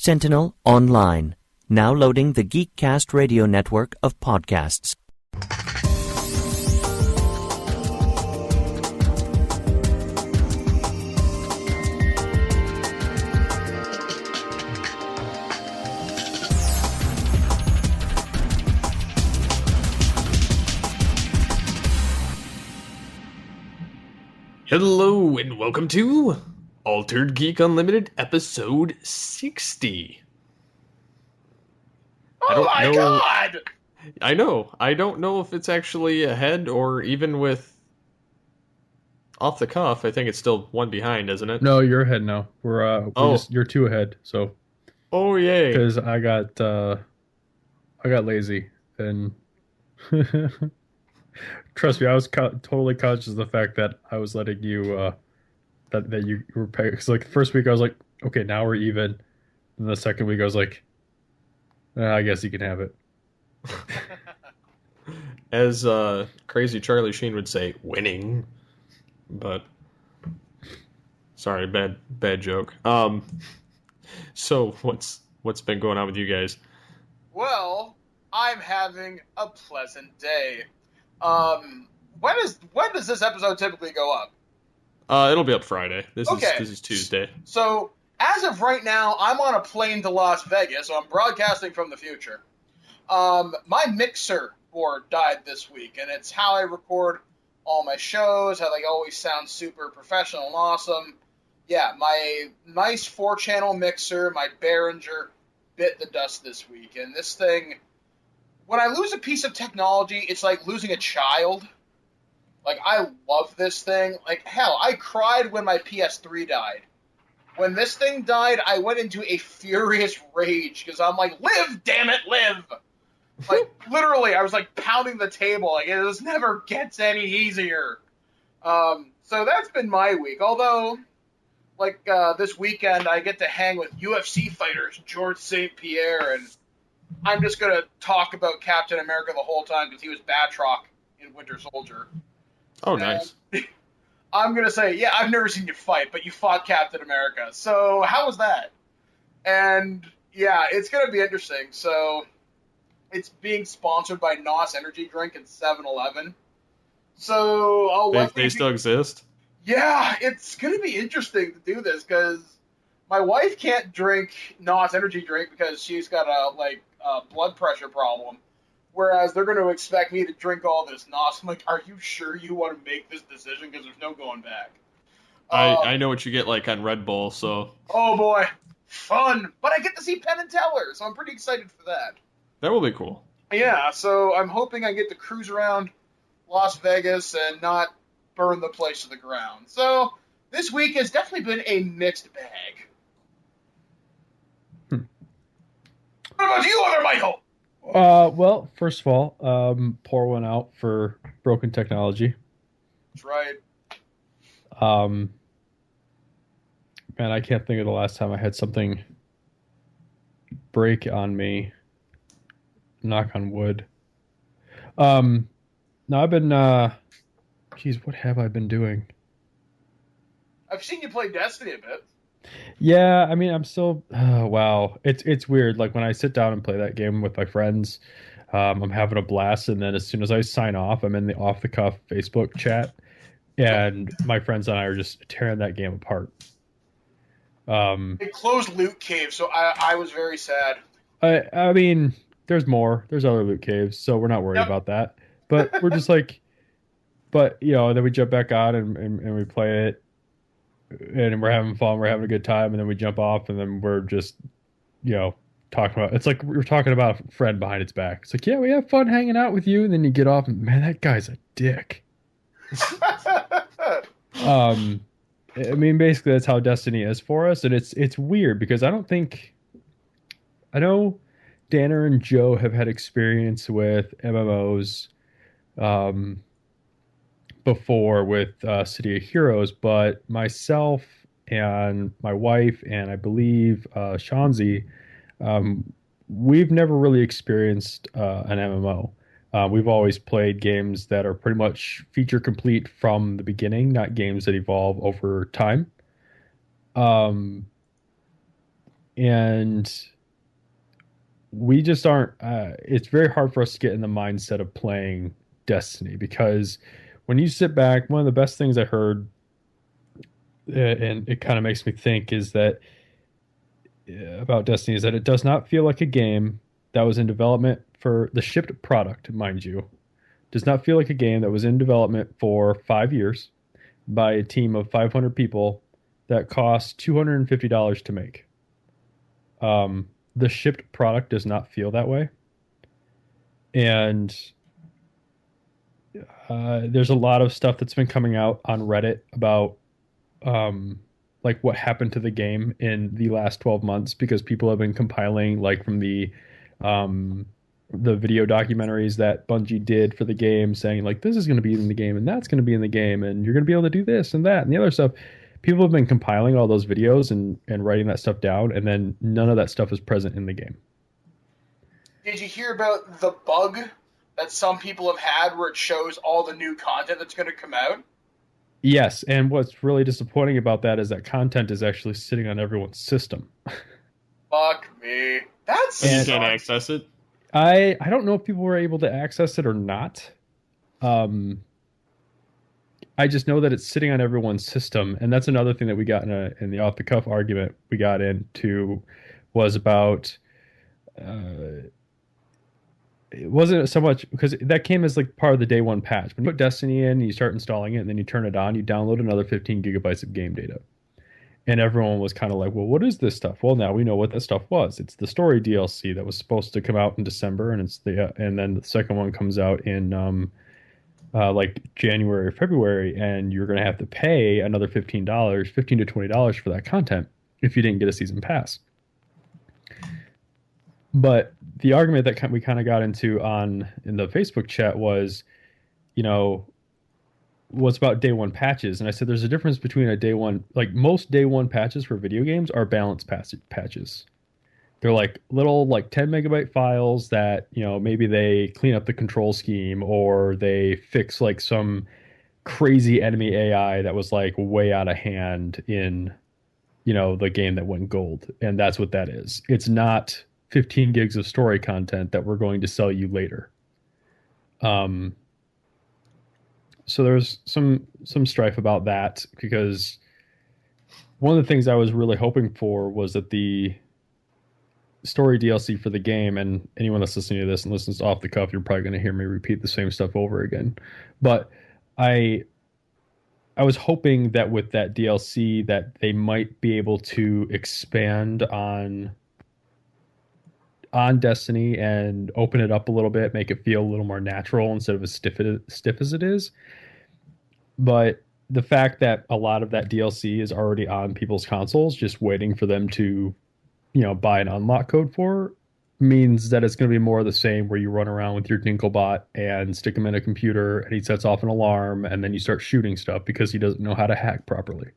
Sentinel Online, now loading the Geekcast radio network of podcasts. Hello and welcome to Altered Geek Unlimited episode 60. Oh my god! I know. I don't know if it's actually ahead or even with off the cuff. I think it's still one behind, isn't it? No, you're ahead now. You're two ahead. So. Oh yay! Because I got lazy and. Trust me, I was totally conscious of the fact that I was letting you, that you were paying. Because like the first week I was like, okay, now we're even. And the second week I was like, I guess you can have it. As Crazy Charlie Sheen would say, winning. But sorry, bad joke. So what's been going on with you guys? Well, I'm having a pleasant day. When does this episode typically go up? It'll be up Friday. This is Tuesday. So, as of right now, I'm on a plane to Las Vegas, so I'm broadcasting from the future. My mixer board died this week, and it's how I record all my shows, how they always sound super professional and awesome. Yeah, my nice 4-channel mixer, my Behringer, bit the dust this week, and this thing... When I lose a piece of technology, it's like losing a child. Like, I love this thing. Like, hell, I cried when my PS3 died. When this thing died, I went into a furious rage, because I'm like, live, damn it, live! Like, literally, I was, like, pounding the table. Like, it just never gets any easier. So that's been my week. Although, like, this weekend, I get to hang with UFC fighters, George St. Pierre, and... I'm just going to talk about Captain America the whole time because he was Batroc in Winter Soldier. Oh, nice. I'm going to say, yeah, I've never seen you fight, but you fought Captain America. So how was that? And, yeah, it's going to be interesting. So it's being sponsored by NOS Energy Drink and 7-Eleven. So I'll they still exist? Yeah, it's going to be interesting to do this because my wife can't drink NOS Energy Drink because she's got a blood pressure problem, whereas they're going to expect me to drink all this NOS. I'm like, are you sure you want to make this decision? Because there's no going back. I know what you get like on Red Bull, so... Oh boy, fun! But I get to see Penn and Teller, so I'm pretty excited for that. That will be cool. Yeah, so I'm hoping I get to cruise around Las Vegas and not burn the place to the ground. So this week has definitely been a mixed bag. What about you, other Michael? Well, first of all, pour one out for broken technology. That's right. Man, I can't think of the last time I had something break on me. Knock on wood. No, I've been, what have I been doing? I've seen you play Destiny a bit. Yeah, I mean, I'm still. Wow, it's weird. Like when I sit down and play that game with my friends, I'm having a blast, and then as soon as I sign off, I'm in the off the cuff Facebook chat, and my friends and I are just tearing that game apart. It closed Loot Cave, so I was very sad. I mean, there's more. There's other loot caves, so we're not worried about that. But we're just like, but then we jump back on and we play it. And we're having fun, we're having a good time, and then we jump off, and then we're just, talking about... It's like we're talking about a friend behind its back. It's like, yeah, we have fun hanging out with you, and then you get off, and man, that guy's a dick. I mean, basically, that's how Destiny is for us, and it's weird, because I know Danner and Joe have had experience with MMOs, before with City of Heroes, but myself and my wife and I believe Shanzi, we've never really experienced an MMO. We've always played games that are pretty much feature complete from the beginning, not games that evolve over time. and we just aren't. It's very hard for us to get in the mindset of playing Destiny, because when you sit back, one of the best things I heard, and it kind of makes me think, is that about Destiny is that it does not feel like a game that was in development for the shipped product, mind you. Does not feel like a game that was in development for 5 years by a team of 500 people that cost $250 to make. The shipped product does not feel that way. And there's a lot of stuff that's been coming out on Reddit about like what happened to the game in the last 12 months, because people have been compiling like from the video documentaries that Bungie did for the game, saying like this is going to be in the game and that's going to be in the game and you're going to be able to do this and that and the other stuff. People have been compiling all those videos and writing that stuff down, and then none of that stuff is present in the game. Did you hear about the bug that some people have had where it shows all the new content that's going to come out? Yes, and what's really disappointing about that is that content is actually sitting on everyone's system. Fuck me. That's And you can't access it? I don't know if people were able to access it or not. I just know that it's sitting on everyone's system, and that's another thing that we got in the off the cuff argument we got into, was about it wasn't so much because that came as like part of the day one patch. When you put Destiny in, you start installing it, and then you turn it on, you download another 15 gigabytes of game data. And everyone was kind of like, well, what is this stuff? Well, now we know what that stuff was. It's the story DLC that was supposed to come out in December, and and then the second one comes out in like January or February, and you're going to have to pay another $15 to $20 for that content if you didn't get a season pass. But the argument that we kind of got into in the Facebook chat was, was about day one patches. And I said there's a difference between a day one, like most day one patches for video games are balance patches. They're like little like 10 megabyte files that, maybe they clean up the control scheme, or they fix like some crazy enemy AI that was like way out of hand in, the game that went gold. And that's what that is. It's not 15 gigs of story content that we're going to sell you later. So there's some strife about that, because one of the things I was really hoping for was that the story DLC for the game, and anyone that's listening to this and listens off the cuff, you're probably going to hear me repeat the same stuff over again. But I was hoping that with that DLC that they might be able to expand on Destiny and open it up a little bit, make it feel a little more natural instead of as stiff as it is. But the fact that a lot of that DLC is already on people's consoles, just waiting for them to, buy an unlock code for, means that it's going to be more of the same, where you run around with your Dinklebot and stick him in a computer and he sets off an alarm, and then you start shooting stuff because he doesn't know how to hack properly.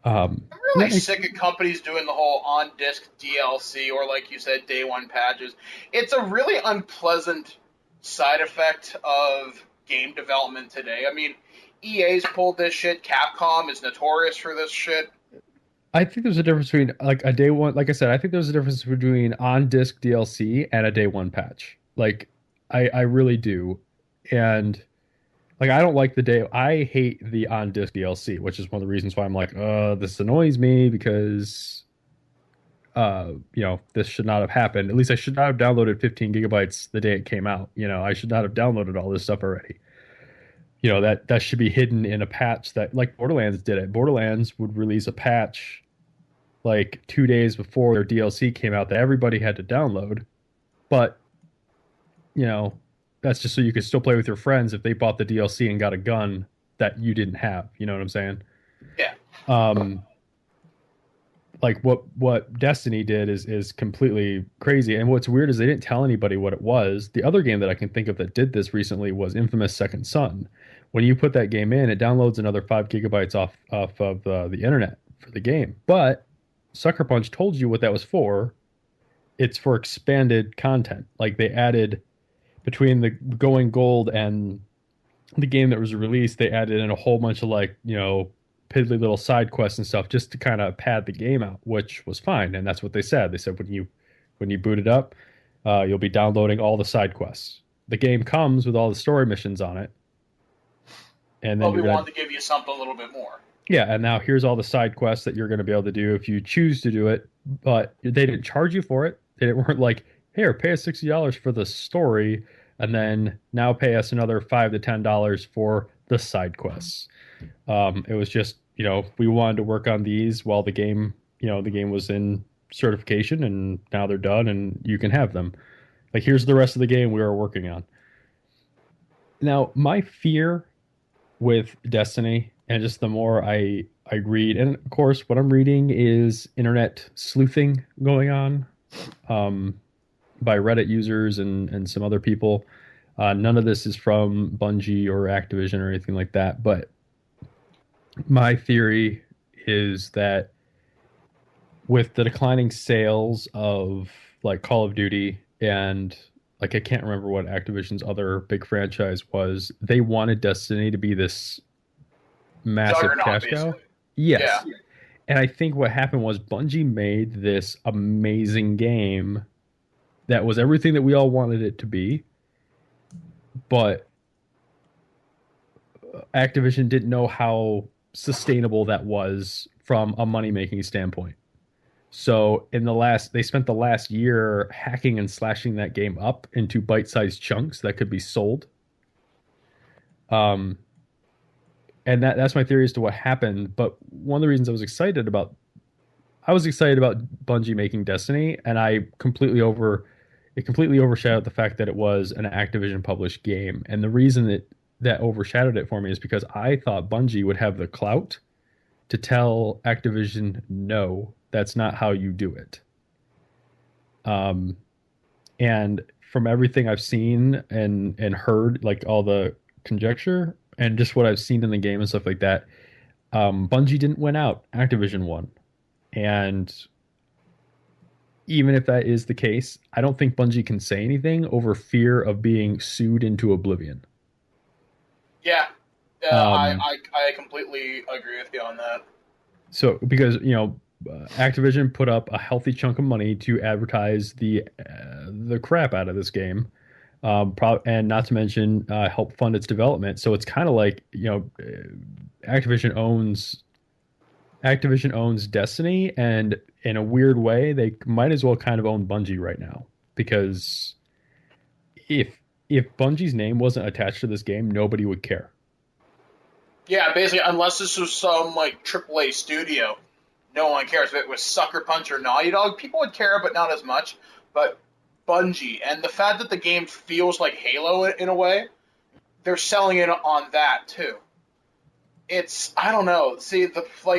I'm really sick of companies doing the whole on-disc DLC, or like you said, day one patches. It's a really unpleasant side effect of game development today. I mean, EA's pulled this shit. Capcom is notorious for this shit. I think there's a difference between like a day one, like I said, I think there's a difference between on-disc DLC and a day one patch. Like, I really do. And like, I don't like I hate the on-disc DLC, which is one of the reasons why I'm like, this annoys me, because, this should not have happened. At least I should not have downloaded 15 gigabytes the day it came out. I should not have downloaded all this stuff already. That should be hidden in a patch that, like Borderlands did it. Borderlands would release a patch like 2 days before their DLC came out that everybody had to download. But, that's just so you could still play with your friends if they bought the DLC and got a gun that you didn't have. You know what I'm saying? Yeah. Like what Destiny did is completely crazy. And what's weird is they didn't tell anybody what it was. The other game that I can think of that did this recently was Infamous Second Son. When you put that game in, it downloads another 5 gigabytes off of the internet for the game. But Sucker Punch told you what that was for. It's for expanded content. Like, they added, between the going gold and the game that was released, they added in a whole bunch of, like, piddly little side quests and stuff just to kind of pad the game out, which was fine. And that's what they said. They said when you boot it up, you'll be downloading all the side quests. The game comes with all the story missions on it. And then we wanted to give you something a little bit more. Yeah, and now here's all the side quests that you're going to be able to do if you choose to do it. But they didn't charge you for it. They weren't like, here, pay us $60 for the story, and then now pay us another $5 to $10 for the side quests. It was just, we wanted to work on these while the game was in certification, and now they're done, and you can have them. Like, here's the rest of the game we were working on. Now, my fear with Destiny, and just the more I read, and of course what I'm reading is internet sleuthing going on by Reddit users and some other people. None of this is from Bungie or Activision or anything like that, but my theory is that with the declining sales of like Call of Duty and like I can't remember what Activision's other big franchise was, they wanted Destiny to be this massive cash cow. Yes. Yeah. And I think what happened was Bungie made this amazing game that was everything that we all wanted it to be, but Activision didn't know how sustainable that was from a money-making standpoint. So they spent the last year hacking and slashing that game up into bite-sized chunks that could be sold. And that's my theory as to what happened. But one of the reasons I was excited about Bungie making Destiny, and it completely overshadowed the fact that it was an Activision published game. And the reason that overshadowed it for me is because I thought Bungie would have the clout to tell Activision, no, that's not how you do it. And from everything I've seen and heard, like all the conjecture and just what I've seen in the game and stuff like that, Bungie didn't win out. Activision won. And even if that is the case, I don't think Bungie can say anything over fear of being sued into oblivion. Yeah. I completely agree with you on that. So, because, Activision put up a healthy chunk of money to advertise the crap out of this game, and not to mention help fund its development. So it's kind of like Activision owns Destiny, and in a weird way, they might as well kind of own Bungie right now, because if Bungie's name wasn't attached to this game, nobody would care. Yeah, basically, unless this was some like AAA studio. No one cares if it was Sucker Punch or Naughty Dog. People would care, but not as much. But Bungie, and the fact that the game feels like Halo in a way, they're selling it on that too. It's, I don't know. See,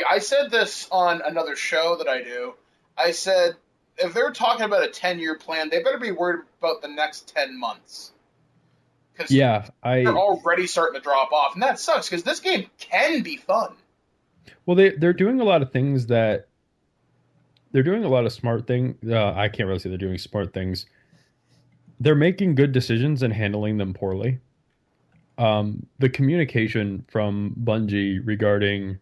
I said this on another show that I do. I said, if they're talking about a 10-year plan, they better be worried about the next 10 months. Because they're already starting to drop off. And that sucks, because this game can be fun. Well, they're doing a lot of things they're doing a lot of smart things. I can't really say they're doing smart things. They're making good decisions and handling them poorly. The communication from Bungie regarding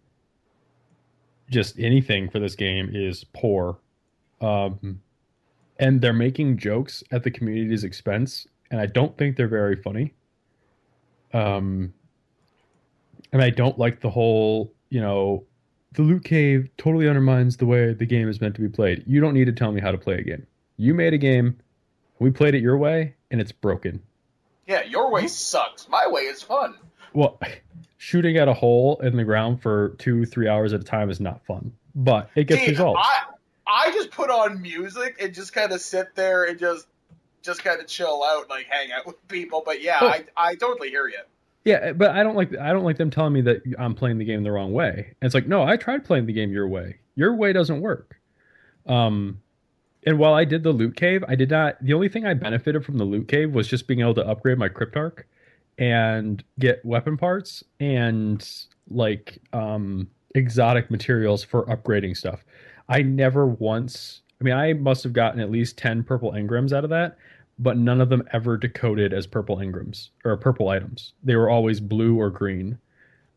just anything for this game is poor. And they're making jokes at the community's expense, and I don't think they're very funny. And I don't like the whole, the loot cave totally undermines the way the game is meant to be played. You don't need to tell me how to play a game. You made a game, we played it your way, and it's broken. Yeah, your way sucks. My way is fun. Well, shooting at a hole in the ground for 2-3 hours at a time is not fun, but it gets results. I just put on music and just kind of sit there and just kind of chill out and like hang out with people. But yeah, I totally hear you. Yeah, but I don't like them telling me that I'm playing the game the wrong way. And it's like, no, I tried playing the game your way. Your way doesn't work. And while I did the loot cave, the only thing I benefited from the loot cave was just being able to upgrade my Cryptarch and get weapon parts and like exotic materials for upgrading stuff. I must have gotten at least 10 purple engrams out of that, but none of them ever decoded as purple engrams or purple items. They were always blue or green.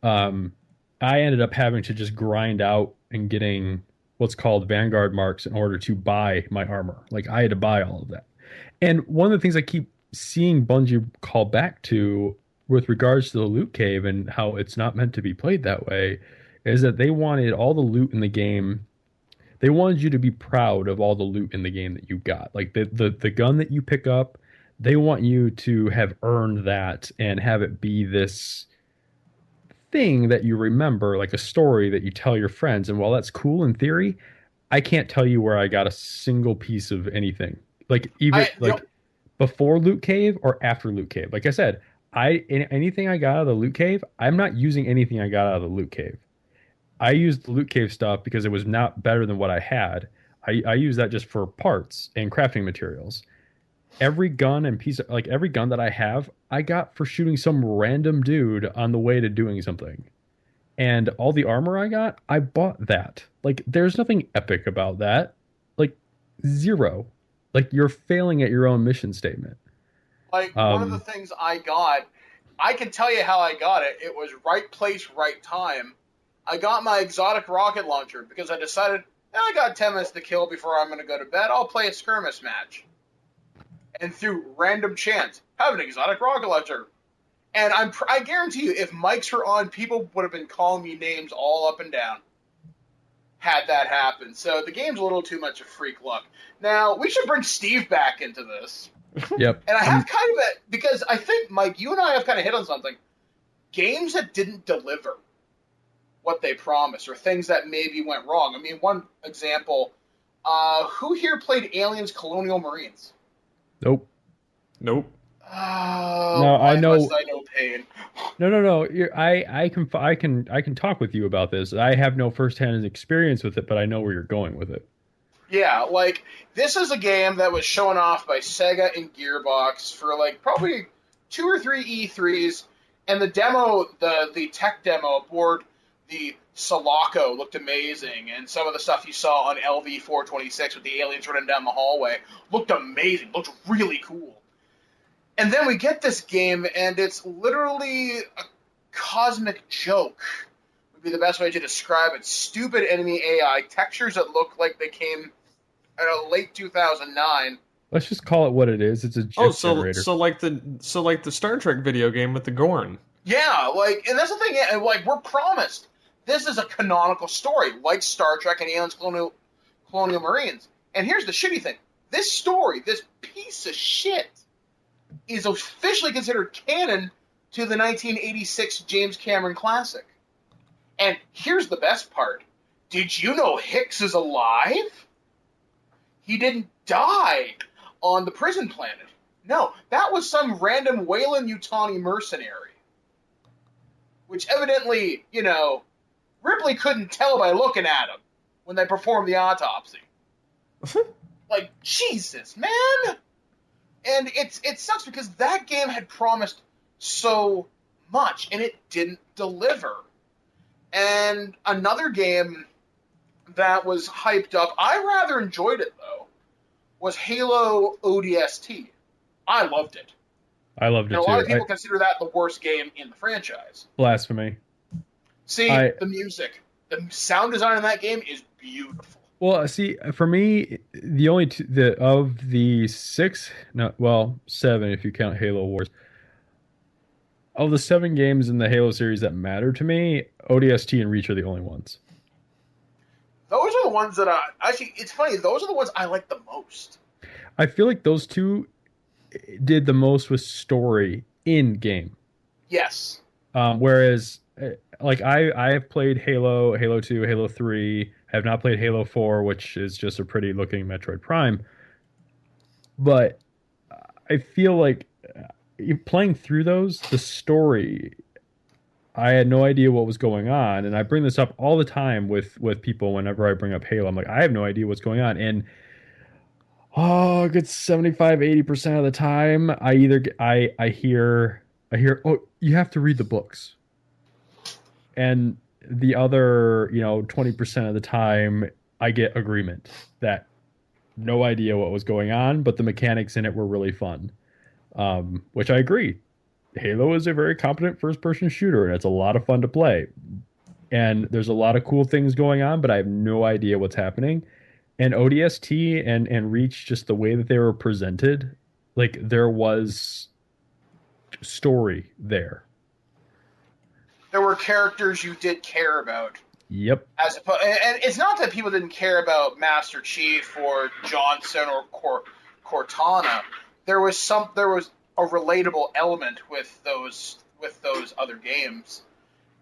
And I ended up having to just grind out and getting what's called Vanguard marks in order to buy my armor. Like I had to buy all of that. And one of the things I keep seeing Bungie call back to with regards to the loot cave and how it's not meant to be played that way is that they wanted all the loot in the game. They wanted you to be proud of all the loot in the game that you got. Like the gun that you pick up, they want you to have earned that and have it be this thing that you remember, like a story that you tell your friends. And while that's cool in theory, I can't tell you where I got a single piece of anything. Like even before Loot Cave or after Loot Cave. Like I said, anything I got out of the Loot Cave, I'm not using anything I got out of the Loot Cave. I used the Loot Cave stuff because it was not better than what I had. I use that just for parts and crafting materials. Every gun and piece of, like every gun that I have, I got for shooting some random dude on the way to doing something. And all the armor I got, I bought that. Like there's nothing epic about that. Like zero. Like you're failing at your own mission statement. Like one of the things I got, I can tell you how I got it. It was right place, right time. I got my exotic rocket launcher because I decided, I got 10 minutes to kill before I'm going to go to bed. I'll play a skirmish match. And through random chance, have an exotic rocket launcher. And I guarantee you, if mics were on, people would have been calling me names all up and down had that happen. So the game's a little too much of freak luck. Now, we should bring Steve back into this. Yep. And I have kind of because I think, Mike, you and I have kind of hit on something. Games that didn't deliver what they promised or things that maybe went wrong. I mean, one example, who here played Aliens Colonial Marines? Nope. Nope. Oh, no, I know. I know pain. No. I can talk with you about this. I have no firsthand experience with it, but I know where you're going with it. Yeah, like this is a game that was shown off by Sega and Gearbox for like probably 2 or 3 E3s, and the demo, the tech demo aboard the Sulaco looked amazing, and some of the stuff you saw on LV-426 with the aliens running down the hallway looked amazing, looked really cool. And then we get this game, and it's literally a cosmic joke, would be the best way to describe it. Stupid enemy AI, textures that look like they came at a late 2009. Let's just call it what it is. It's a GIF generator. So like the Star Trek video game with the Gorn. Yeah, like, and that's the thing, like, we're promised this is a canonical story, like Star Trek and Aliens Colonial Marines. And here's the shitty thing. This story, this piece of shit, is officially considered canon to the 1986 James Cameron classic. And here's the best part. Did you know Hicks is alive? He didn't die on the prison planet. No, that was some random Weyland-Yutani mercenary. Which evidently, Ripley couldn't tell by looking at him when they performed the autopsy. Like, Jesus, man! And it sucks because that game had promised so much, and it didn't deliver. And another game that was hyped up, I rather enjoyed it, though, was Halo ODST. I loved it. I loved it, too. A lot of people consider that the worst game in the franchise. Blasphemy. See, the music. The sound design in that game is beautiful. Well, see, for me, the only of the 7 if you count Halo Wars, of the 7 games in the Halo series that matter to me, ODST and Reach are the only ones. Those are the ones that actually, it's funny, those are the ones I like the most. I feel like those two did the most with story in game. Yes. Whereas, like, I have played Halo, Halo 2, Halo 3. I have not played Halo 4, which is just a pretty looking Metroid Prime. But I feel like playing through those, the story, I had no idea what was going on. And I bring this up all the time with people whenever I bring up Halo. I'm like, I have no idea what's going on. And a good 75-80% of the time, I hear, oh, you have to read the books. And the other, 20% of the time, I get agreement that no idea what was going on, but the mechanics in it were really fun. Which I agree. Halo is a very competent first-person shooter, and it's a lot of fun to play. and there's a lot of cool things going on, but I have no idea what's happening. And ODST and Reach, just the way that they were presented, like there was story there. There were characters you did care about. Yep. And it's not that people didn't care about Master Chief or Johnson or Cortana. There was a relatable element with those other games.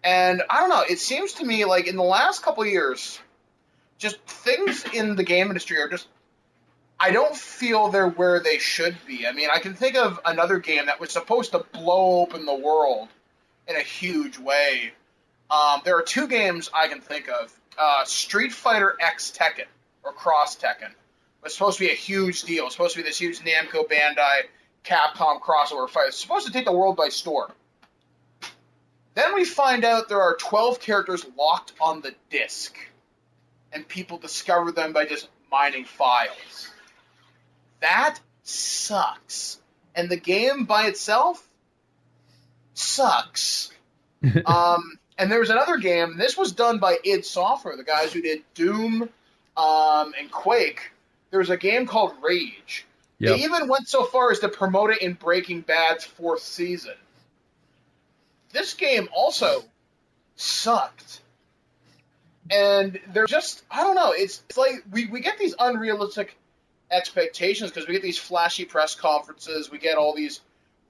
And I don't know, it seems to me like in the last couple of years, just things in the game industry are just, I don't feel they're where they should be. I mean, I can think of another game that was supposed to blow open the world in a huge way. There are two games I can think of. Street Fighter X Tekken, or Cross Tekken, was supposed to be a huge deal. It was supposed to be this huge Namco Bandai Capcom crossover fight. It's supposed to take the world by storm. Then we find out there are 12 characters locked on the disc, and people discover them by just mining files. That sucks. And the game by itself sucks. And there was another game. This was done by id Software, the guys who did Doom and Quake. There was a game called Rage. Yep. They even went so far as to promote it in Breaking Bad's 4th season. This game also sucked. And they're just, I don't know, it's like we get these unrealistic expectations because we get these flashy press conferences, we get all these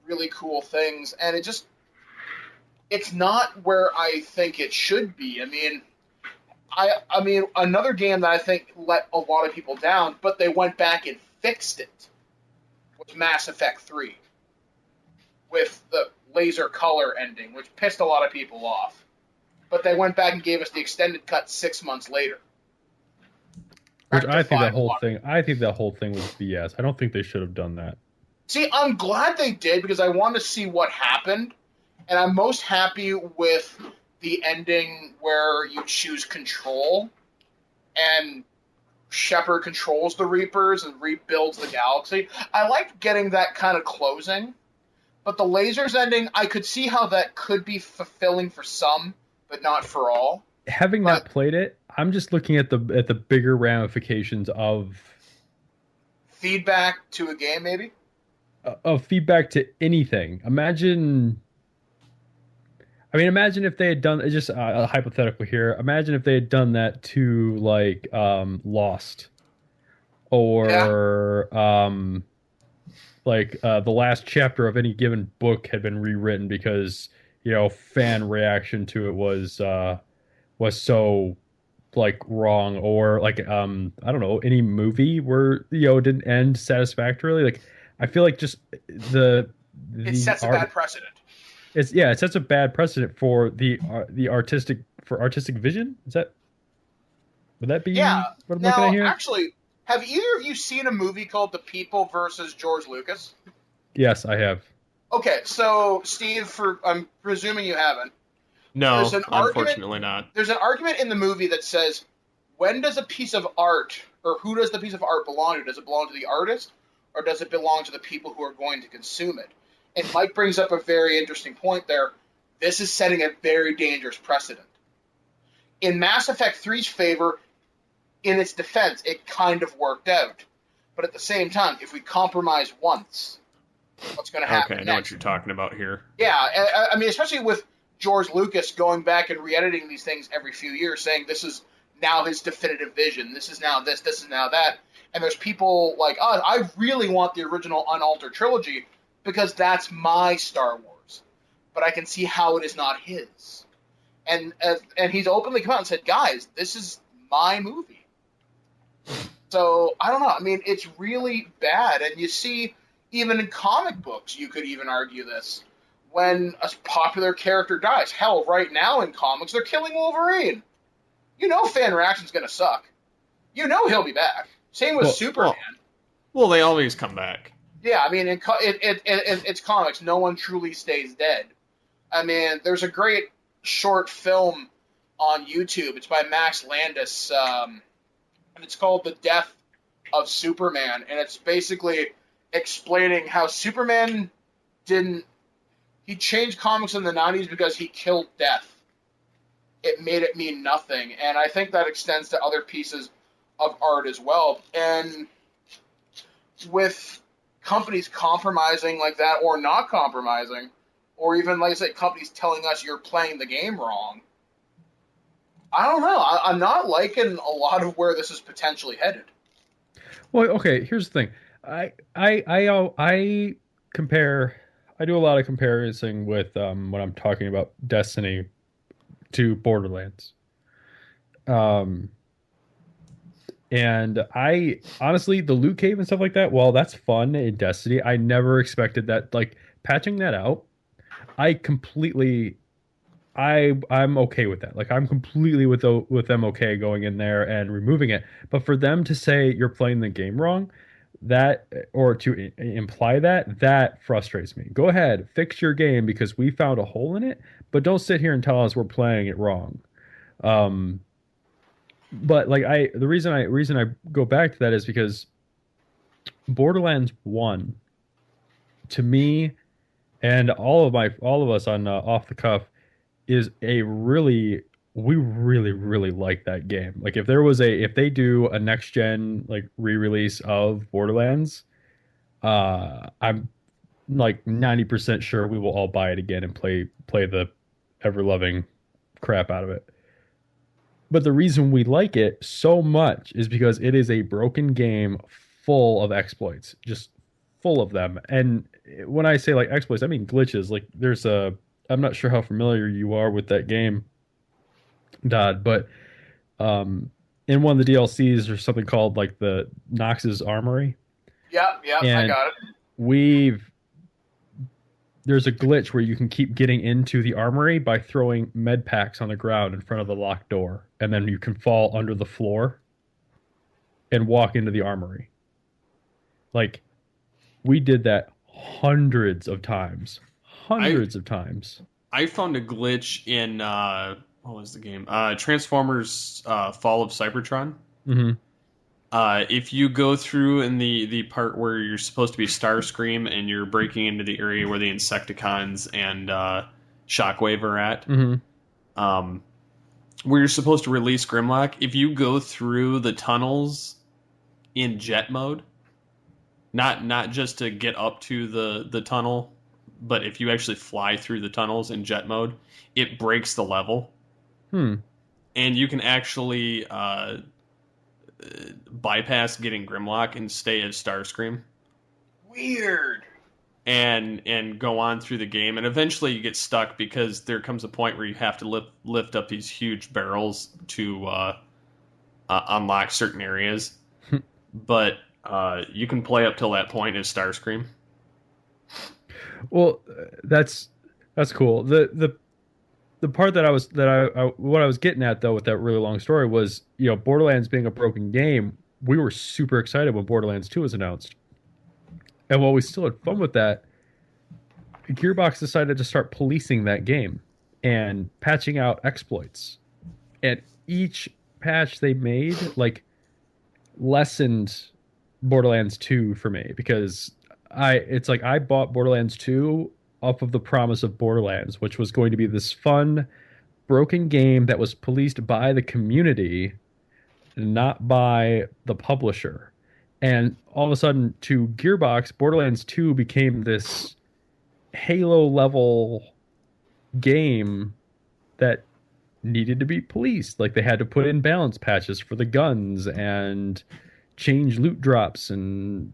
really cool things, and it's not where I think it should be. I mean, another game that I think let a lot of people down, but they went back and fixed it, was Mass Effect 3, with the laser color ending, which pissed a lot of people off. But they went back and gave us the extended cut 6 months later. Which I think that whole thing was BS. I don't think they should have done that. See, I'm glad they did because I want to see what happened. And I'm most happy with the ending where you choose control and Shepard controls the Reapers and rebuilds the galaxy. I liked getting that kind of closing, but the lasers ending, I could see how that could be fulfilling for some, but not for all. Having not played it, I'm just looking at the bigger ramifications of feedback to a game, maybe? Of feedback to anything. Imagine if they had done, just hypothetical here, imagine if they had done that to, like, Lost. Or, the last chapter of any given book had been rewritten because, fan reaction to it was so, like, wrong. Or, like, I don't know, any movie where, it didn't end satisfactorily. Like, I feel like just it sets a bad precedent. It sets a bad precedent for the artistic vision. Would that be what I'm looking at here? Actually, have either of you seen a movie called The People versus George Lucas? Yes, I have. Okay, so Steve, I'm presuming you haven't. No, unfortunately not. There's an argument in the movie that says, when does a piece of art, or who does the piece of art belong to? Does it belong to the artist, or does it belong to the people who are going to consume it? And Mike brings up a very interesting point there. This is setting a very dangerous precedent. In Mass Effect 3's favor, in its defense, it kind of worked out. But at the same time, if we compromise once, what's going to happen Okay, I know what you're talking about here. Yeah, I mean, especially with George Lucas going back and re-editing these things every few years, saying this is now his definitive vision, this is now this is now that. And there's people like us, I really want the original unaltered trilogy, because that's my Star Wars. But I can see how it is not his. And he's openly come out and said, guys, this is my movie. So, I don't know. I mean, it's really bad. And you see, even in comic books, you could even argue this. When a popular character dies. Hell, right now in comics, they're killing Wolverine. You know fan reaction's going to suck. You know he'll be back. Same with Superman. Well, they always come back. Yeah, I mean, it's comics. No one truly stays dead. I mean, there's a great short film on YouTube. It's by Max Landis, and it's called The Death of Superman. And it's basically explaining how Superman he changed comics in the 90s because he killed death. it made it mean nothing. And I think that extends to other pieces of art as well. And with companies compromising like that or not compromising, or even, like I said, companies telling us you're playing the game wrong, I don't know. I'm not liking a lot of where this is potentially headed. Well, okay, here's the thing. I compare. I do a lot of comparison with when I'm talking about Destiny to Borderlands. Um, and I honestly, the loot cave and stuff like that, while that's fun in Destiny, I never expected that. Like patching that out, I completely, I'm okay with that. Like I'm completely with them okay going in there and removing it. But for them to say you're playing the game wrong, that or to imply that frustrates me. Go ahead, fix your game because we found a hole in it, but don't sit here and tell us we're playing it wrong. Um, but like the reason I go back to that is because Borderlands 1 to me and all of us on off the cuff is a really we really like that game. Like if they do a next gen like re-release of Borderlands, I'm like 90% sure we will all buy it again and play the ever loving crap out of it. But the reason we like it so much is because it is a broken game full of exploits, just full of them. And when I say like exploits, I mean glitches. Like I'm not sure how familiar you are with that game, Dodd, but in one of the DLCs, there's something called like the Nox's Armory. Yeah, I got it. There's a glitch where you can keep getting into the armory by throwing med packs on the ground in front of the locked door, and then you can fall under the floor and walk into the armory. Like, we did that hundreds of times. I found a glitch in what was the game? Transformers Fall of Cybertron. Mm-hmm. If you go through in the part where you're supposed to be Starscream and you're breaking into the area where the Insecticons and Shockwave are at, Mm-hmm. Where you're supposed to release Grimlock, if you go through the tunnels in jet mode, not just to get up to the tunnel, but if you actually fly through the tunnels in jet mode, it breaks the level. And you can actually bypass getting Grimlock and stay as Starscream. Weird. And go on through the game, and eventually you get stuck because there comes a point where you have to lift up these huge barrels to unlock certain areas. But you can play up till that point as Starscream. Well, that's cool. The part that what I was getting at though with that really long story was, Borderlands being a broken game, we were super excited when Borderlands 2 was announced. And while we still had fun with that, Gearbox decided to start policing that game and patching out exploits. And each patch they made like lessened Borderlands 2 for me because I bought Borderlands 2 off of the promise of Borderlands, which was going to be this fun, broken game that was policed by the community, not by the publisher. And all of a sudden, to Gearbox, Borderlands 2 became this Halo-level game that needed to be policed. Like, they had to put in balance patches for the guns and change loot drops and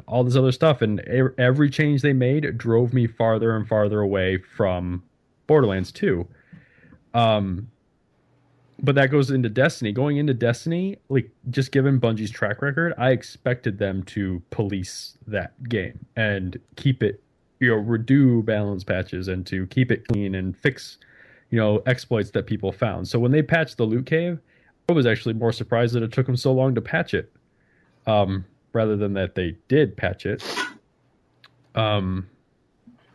all this other stuff, and every change they made drove me farther and farther away from Borderlands 2. But that goes into Destiny. Going into Destiny, like, just given Bungie's track record, I expected them to police that game and keep it, redo balance patches and to keep it clean and fix, exploits that people found. So when they patched the loot cave, I was actually more surprised that it took them so long to patch it. Rather than that they did patch it. But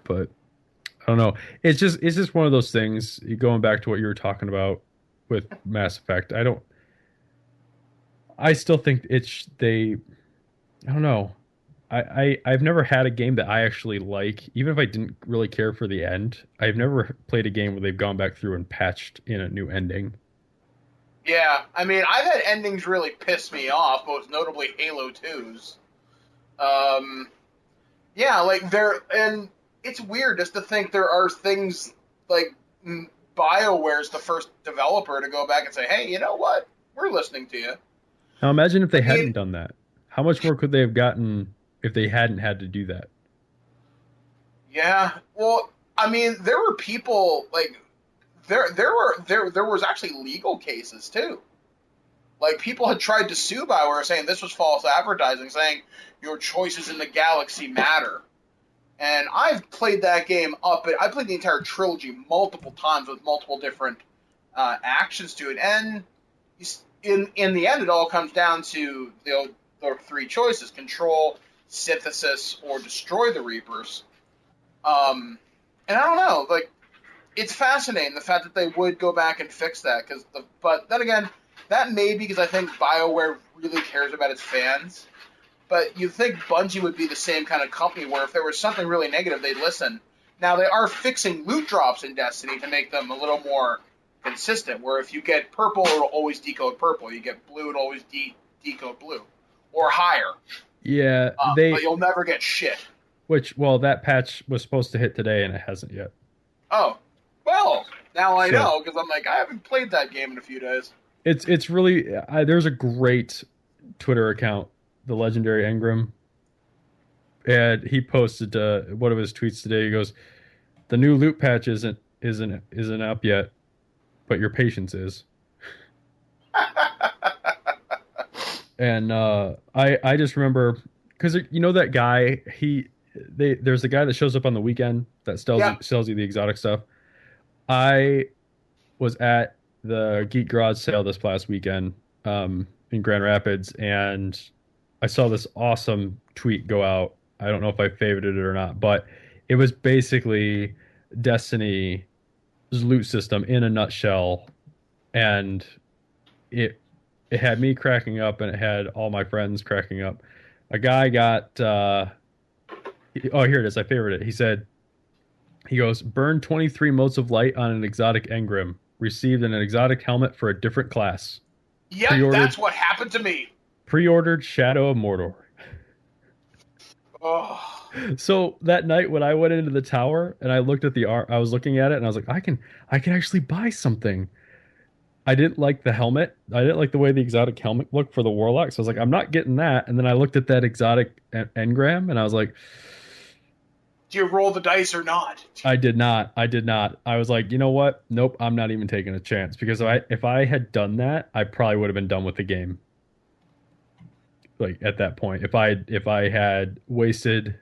I don't know. It's just one of those things, going back to what you were talking about with Mass Effect. I still think I don't know. I've never had a game that I actually like, even if I didn't really care for the end. I've never played a game where they've gone back through and patched in a new ending. Yeah, I mean, I've had endings really piss me off, most notably Halo 2's. Yeah, like and it's weird just to think there are things like BioWare's the first developer to go back and say, hey, you know what? We're listening to you. Now imagine if they I hadn't mean, done that. How much more could they have gotten if they hadn't had to do that? yeah, well, I mean, there were people like there was actually legal cases too. Like people had tried to sue BioWare saying this was false advertising, saying your choices in the galaxy matter. And I've played that game up. I played the entire trilogy multiple times with multiple different actions to it, and in the end, it all comes down to the three choices: control, synthesis, or destroy the Reapers. And I don't know, like it's fascinating the fact that they would go back and fix that. But then again, that may be because I think BioWare really cares about its fans. But you'd think Bungie would be the same kind of company where if there was something really negative, they'd listen. Now, they are fixing loot drops in Destiny to make them a little more consistent, where if you get purple, it'll always decode purple. You get blue, it'll always decode blue. Or higher. Yeah, But you'll never get shit. Well, that patch was supposed to hit today and it hasn't yet. Oh. Well, now I know, because I'm like, I haven't played that game in a few days. It's really... there's a great Twitter account, the legendary Engram, and he posted one of his tweets today. He goes, "The new loot patch isn't up yet, but your patience is." And I just remember because you know that guy there's a guy that shows up on the weekend that sells you the exotic stuff. I was at the Geek Garage sale this past weekend in Grand Rapids, and I saw this awesome tweet go out. I don't know if I favorited it or not, but it was basically Destiny's loot system in a nutshell, and it had me cracking up, and it had all my friends cracking up. A guy got here it is. I favorited it. He goes, burn 23 motes of light on an exotic engram. Received an exotic helmet for a different class. Yep, that's what happened to me. Pre-ordered Shadow of Mordor. Oh. So that night when I went into the tower and I looked at the art, I was looking at it and I was like, I can actually buy something. I didn't like the helmet. I didn't like the way the exotic helmet looked for the warlock. So I was like, I'm not getting that. And then I looked at that exotic engram and I was like, do you roll the dice or not? I did not. I was like, you know what? Nope, I'm not even taking a chance because if I had done that, I probably would have been done with the game. Like at that point, if I had wasted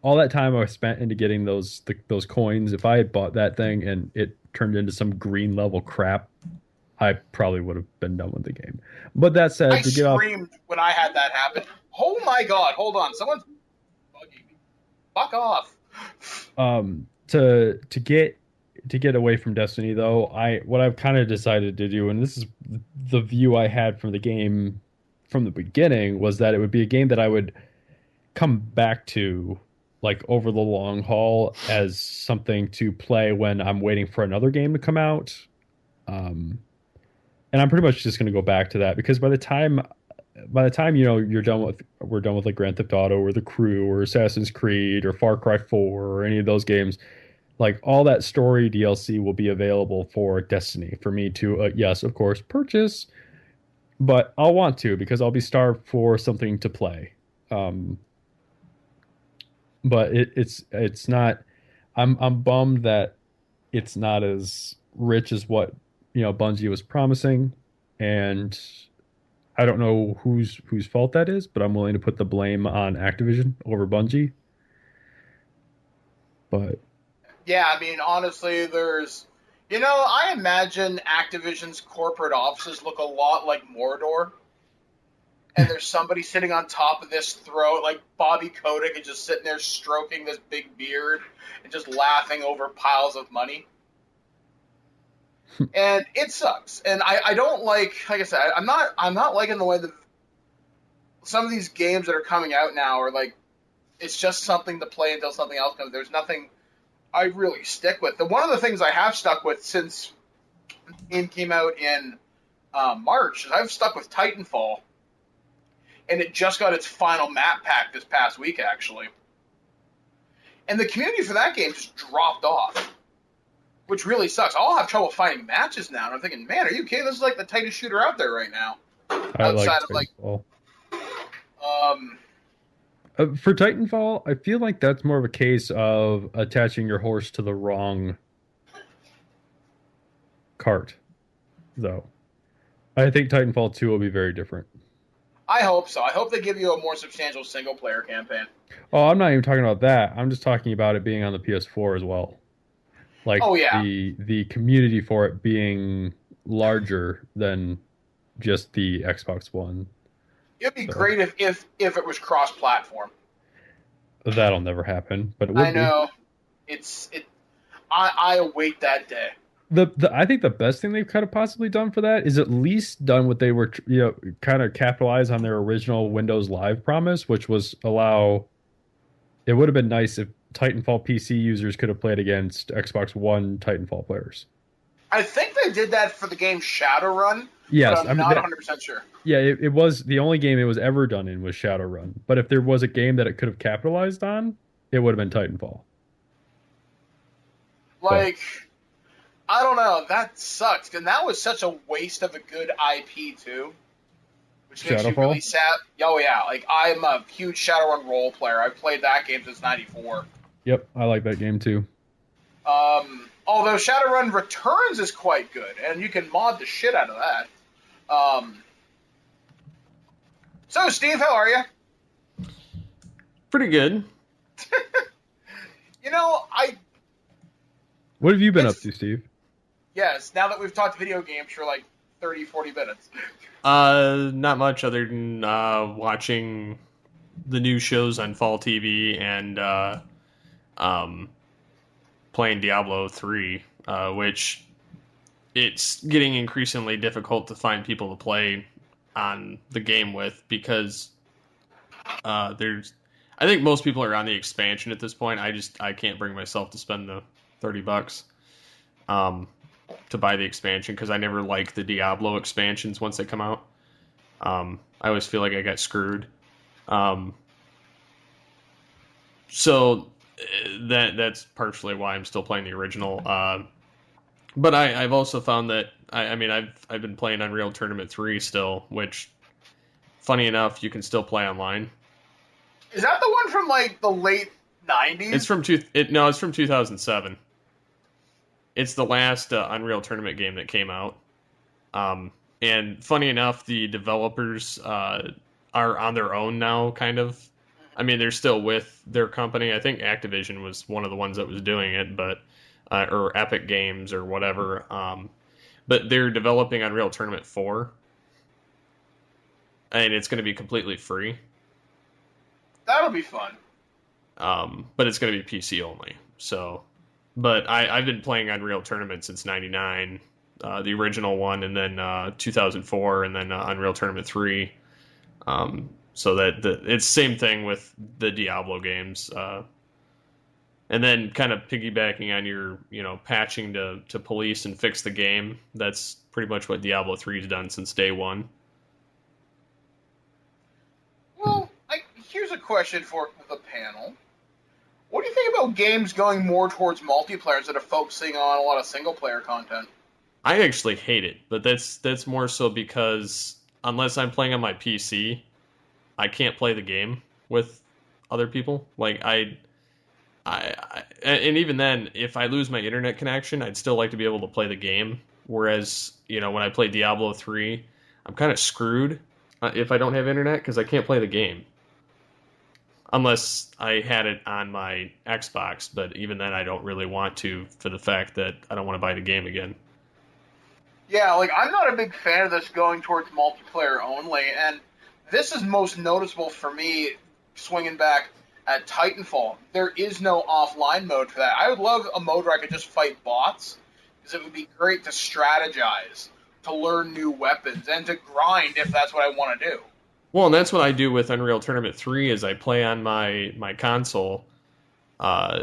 all that time I spent into getting those coins, if I had bought that thing and it turned into some green level crap, I probably would have been done with the game. But that said, I screamed when I had that happen. Oh my god! Hold on, someone's bugging me. Fuck off. To get away from Destiny though, what I've kind of decided to do, and this is the view I had from the game from the beginning, was that it would be a game that I would come back to like over the long haul as something to play when I'm waiting for another game to come out. And I'm pretty much just going to go back to that because by the time we're done with like Grand Theft Auto or The Crew or Assassin's Creed or Far Cry 4 or any of those games, like all that story DLC will be available for Destiny for me to yes, of course, purchase, but I'll want to because I'll be starved for something to play. But it's not. I'm bummed that it's not as rich as what Bungie was promising, and I don't know whose fault that is, but I'm willing to put the blame on Activision over Bungie. But yeah, I mean, honestly, I imagine Activision's corporate offices look a lot like Mordor. And there's somebody sitting on top of this throne, like Bobby Kotick, and just sitting there stroking this big beard and just laughing over piles of money. And it sucks. And I don't like I said, I'm not liking the way that some of these games that are coming out now are like It's just something to play until something else comes. There's nothing I really stick with. One of the things I have stuck with since the game came out in March is I've stuck with Titanfall, and it just got its final map pack this past week, actually. And the community for that game just dropped off, which really sucks. I'll have trouble finding matches now, and I'm thinking, man, are you kidding? This is like the tightest shooter out there right now. I Outside like of Titanfall. For Titanfall, I feel like that's more of a case of attaching your horse to the wrong cart, though. I think Titanfall 2 will be very different. I hope so. I hope they give you a more substantial single-player campaign. Oh, I'm not even talking about that. I'm just talking about it being on the PS4 as well. Like, oh, yeah. the community for it being larger than just the Xbox One. It'd be great if it was cross-platform. That'll never happen, but it would I know. I await that day. I think the best thing they could have possibly done for that is at least done what they were, kind of capitalize on their original Windows Live promise, which was allow. It would have been nice if Titanfall PC users could have played against Xbox One Titanfall players. I think they did that for the game Shadowrun. Yes, but I'm not 100% sure. Yeah, it was the only game it was ever done in was Shadowrun. But if there was a game that it could have capitalized on, it would have been Titanfall. Like. But I don't know. That sucks. And that was such a waste of a good IP, too. Which makes Shadowfall? you really sad. Oh, yeah. Like, I'm a huge Shadowrun role player. I've played that game since 94. Yep, I like that game, too. Although Shadowrun Returns is quite good, and you can mod the shit out of that. So, Steve, how are you? Pretty good. What have you been up to, Steve? Yes, now that we've talked video games for like 30, 40 minutes. Not much other than watching the new shows on Fall TV and playing Diablo 3, which it's getting increasingly difficult to find people to play on the game with because I think most people are on the expansion at this point. I can't bring myself to spend the $30 to buy the expansion because I never like the Diablo expansions once they come out. I always feel like I got screwed. So that's partially why I'm still playing the original. But I've also found that I've been playing Unreal Tournament 3 still, which funny enough you can still play online. Is that the one from like the late 90s? It's from 2007. It's the last Unreal Tournament game that came out. And funny enough, the developers are on their own now, kind of. I mean, they're still with their company. I think Activision was one of the ones that was doing it, but or Epic Games or whatever. But they're developing Unreal Tournament 4. And it's going to be completely free. That'll be fun. But it's going to be PC only. So... But I've been playing Unreal Tournament since '99, the original one, and then 2004, and then Unreal Tournament 3. So that it's same thing with the Diablo games, and then kind of piggybacking on your patching to police and fix the game. That's pretty much what Diablo 3's done since day one. Well, here's a question for the panel. What do you think about games going more towards multiplayer instead of focusing on a lot of single-player content? I actually hate it, but that's more so because unless I'm playing on my PC, I can't play the game with other people. Like and even then, if I lose my internet connection, I'd still like to be able to play the game. Whereas, when I play Diablo 3, I'm kind of screwed if I don't have internet because I can't play the game. Unless I had it on my Xbox, but even then I don't really want to for the fact that I don't want to buy the game again. Yeah, I'm not a big fan of this going towards multiplayer only, and this is most noticeable for me swinging back at Titanfall. There is no offline mode for that. I would love a mode where I could just fight bots, because it would be great to strategize, to learn new weapons, and to grind if that's what I want to do. Well, and that's what I do with Unreal Tournament 3 is I play on my console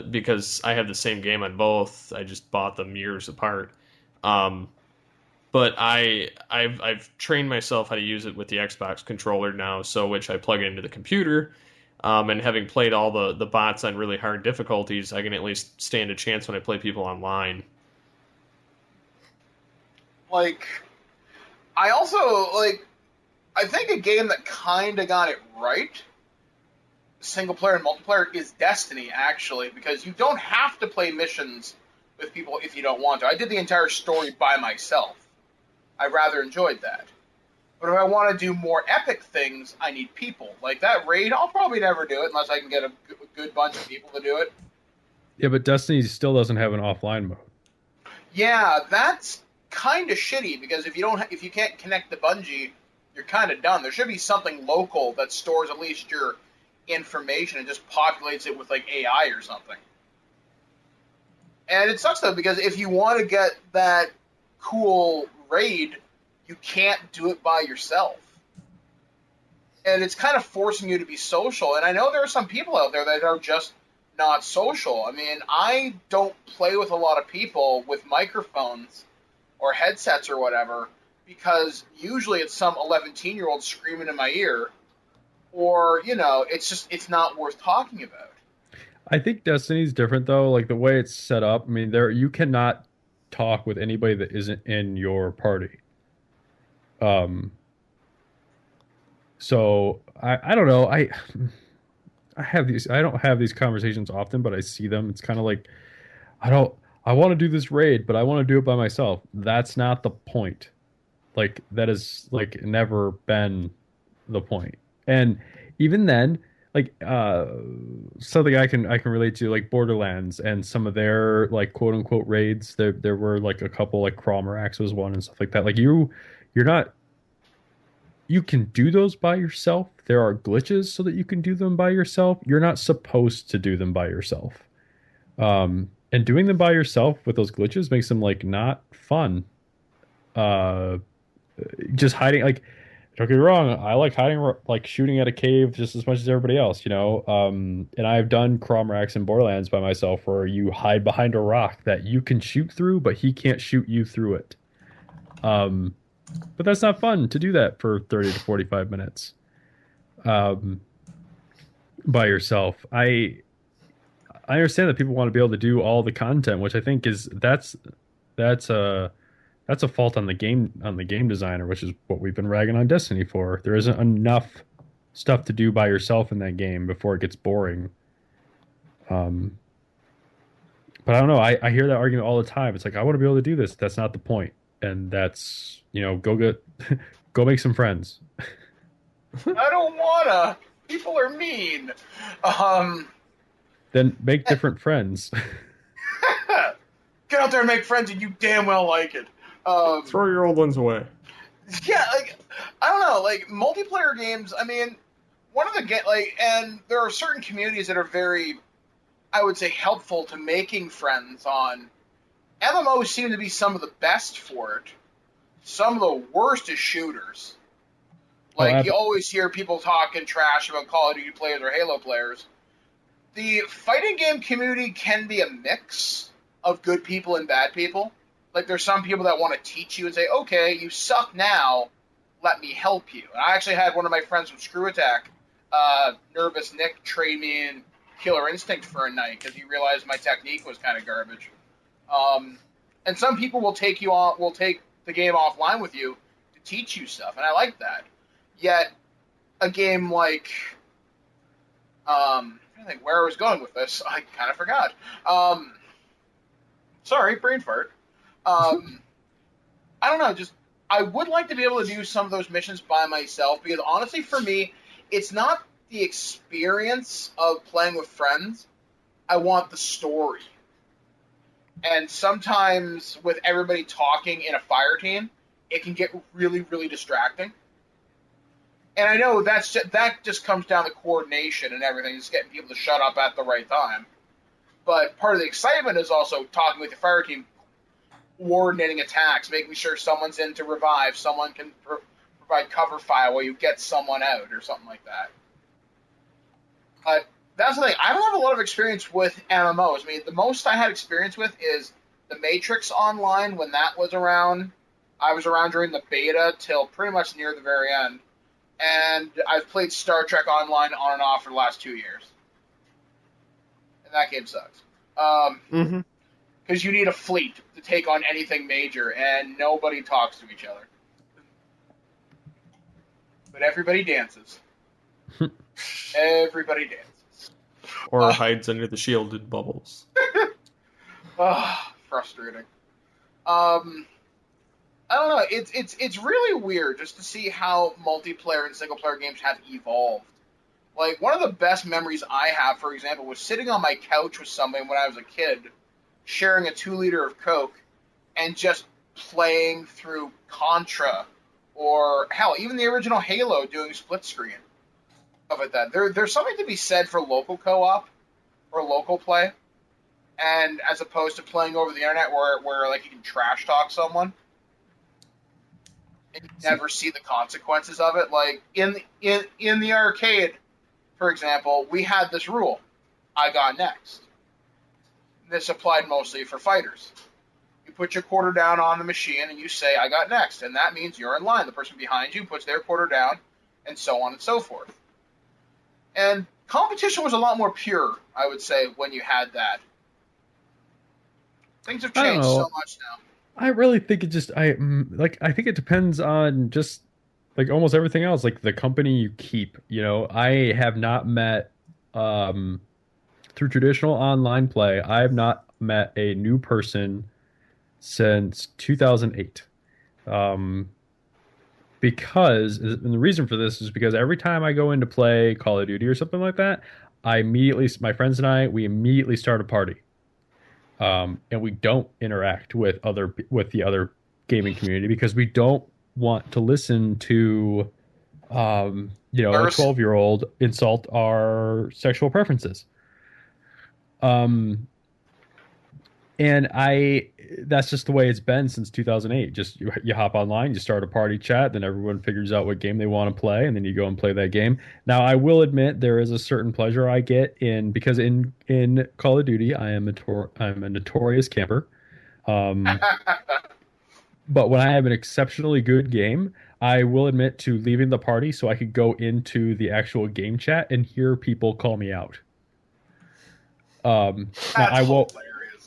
because I have the same game on both. I just bought them years apart. Um, but I've trained myself how to use it with the Xbox controller now, so which I plug into the computer. And having played all the bots on really hard difficulties, I can at least stand a chance when I play people online. Like, I also, like, I think a game that kind of got it right, single player and multiplayer, is Destiny, actually, because you don't have to play missions with people if you don't want to. I did the entire story by myself. I rather enjoyed that. But if I want to do more epic things, I need people. Like that raid, I'll probably never do it unless I can get a good bunch of people to do it. Yeah, but Destiny still doesn't have an offline mode. Yeah, that's kind of shitty because if you can't connect to Bungie, you're kind of done. There should be something local that stores at least your information and just populates it with like AI or something. And it sucks though because if you want to get that cool raid, you can't do it by yourself. And it's kind of forcing you to be social. And I know there are some people out there that are just not social. I mean, I don't play with a lot of people with microphones or headsets or whatever because usually it's some 11-year-old screaming in my ear or, it's not worth talking about. I think Destiny's different though, like the way it's set up. I mean, you cannot talk with anybody that isn't in your party. So I don't know. I don't have these conversations often, but I see them. It's kind of like I want to do this raid, but I want to do it by myself. That's not the point. Like that is like never been the point. And even then, like something I can relate to, like Borderlands and some of their like quote unquote raids. There were like a couple, like Cromerax was one and stuff like that. Like you're not, you can do those by yourself. There are glitches so that you can do them by yourself. You're not supposed to do them by yourself. And doing them by yourself with those glitches makes them like not fun. Uh, just hiding, like, don't get me wrong, I like hiding, like shooting at a cave just as much as everybody else, you know. And I've done Cromrax and Borderlands by myself where you hide behind a rock that you can shoot through, but he can't shoot you through it. But that's not fun to do that for 30 to 45 minutes by yourself. I understand that people want to be able to do all the content, which I think that's a fault on the game designer, which is what we've been ragging on Destiny for. There isn't enough stuff to do by yourself in that game before it gets boring. But I don't know. I hear that argument all the time. It's like, I want to be able to do this. That's not the point. And that's, go make some friends. I don't wanna. People are mean. Then make different friends. Get out there and make friends, and you damn well like it. Throw your old ones away. Yeah, like, I don't know, like, multiplayer games, I mean, and there are certain communities that are very, I would say, helpful to making friends on. MMOs seem to be some of the best for it. Some of the worst is shooters. Like, you always hear people talking trash about Call of Duty players or Halo players. The fighting game community can be a mix of good people and bad people. Like, there's some people that want to teach you and say, okay, you suck now, let me help you. And I actually had one of my friends from Screw Attack, Nervous Nick, trade me in Killer Instinct for a night because he realized my technique was kind of garbage. And some people will take the game offline with you to teach you stuff, and I like that. Yet, a game like, I don't think where I was going with this. I kind of forgot. Sorry, brain fart. I don't know. I would like to be able to do some of those missions by myself because honestly, for me, it's not the experience of playing with friends. I want the story. And sometimes with everybody talking in a fire team, it can get really, really distracting. And I know that just comes down to coordination and everything, just getting people to shut up at the right time. But part of the excitement is also talking with the fire team, coordinating attacks, making sure someone's in to revive, someone can provide by cover fire where you get someone out or something like that. But that's the thing. I don't have a lot of experience with MMOs. I mean, the most I had experience with is the Matrix Online when that was around. I was around during the beta till pretty much near the very end. And I've played Star Trek Online on and off for the last 2 years. And that game sucks. Because you need a fleet to take on anything major, and nobody talks to each other. But everybody dances. Everybody dances. Or hides under the shielded bubbles. Frustrating. I don't know. It's really weird just to see how multiplayer and single player games have evolved. Like, one of the best memories I have, for example, was sitting on my couch with somebody when I was a kid, sharing a 2-liter of Coke, and just playing through Contra, or hell, even the original Halo doing split screen. Stuff like that. There's something to be said for local co-op or local play, and as opposed to playing over the internet where like you can trash talk someone and you never see the consequences of it. Like in the arcade, for example, we had this rule: I got next. This applied mostly for fighters. You put your quarter down on the machine and you say, I got next, and that means you're in line. The person behind you puts their quarter down, and so on and so forth. And competition was a lot more pure, I would say, when you had that. Things have changed so much now. I really think I think it depends on just like almost everything else, like the company you keep. You know, I have not met through traditional online play, I have not met a new person since 2008. Because, and the reason for this is because every time I go in to play Call of Duty or something like that, my friends and I, we immediately start a party. And we don't interact with the other gaming community because we don't want to listen to, a 12-year-old insult our sexual preferences. And that's just the way it's been since 2008. Just you hop online, you start a party chat, then everyone figures out what game they want to play, and then you go and play that game. Now, I will admit there is a certain pleasure I get because in Call of Duty, I'm a notorious camper. But when I have an exceptionally good game, I will admit to leaving the party so I could go into the actual game chat and hear people call me out. Now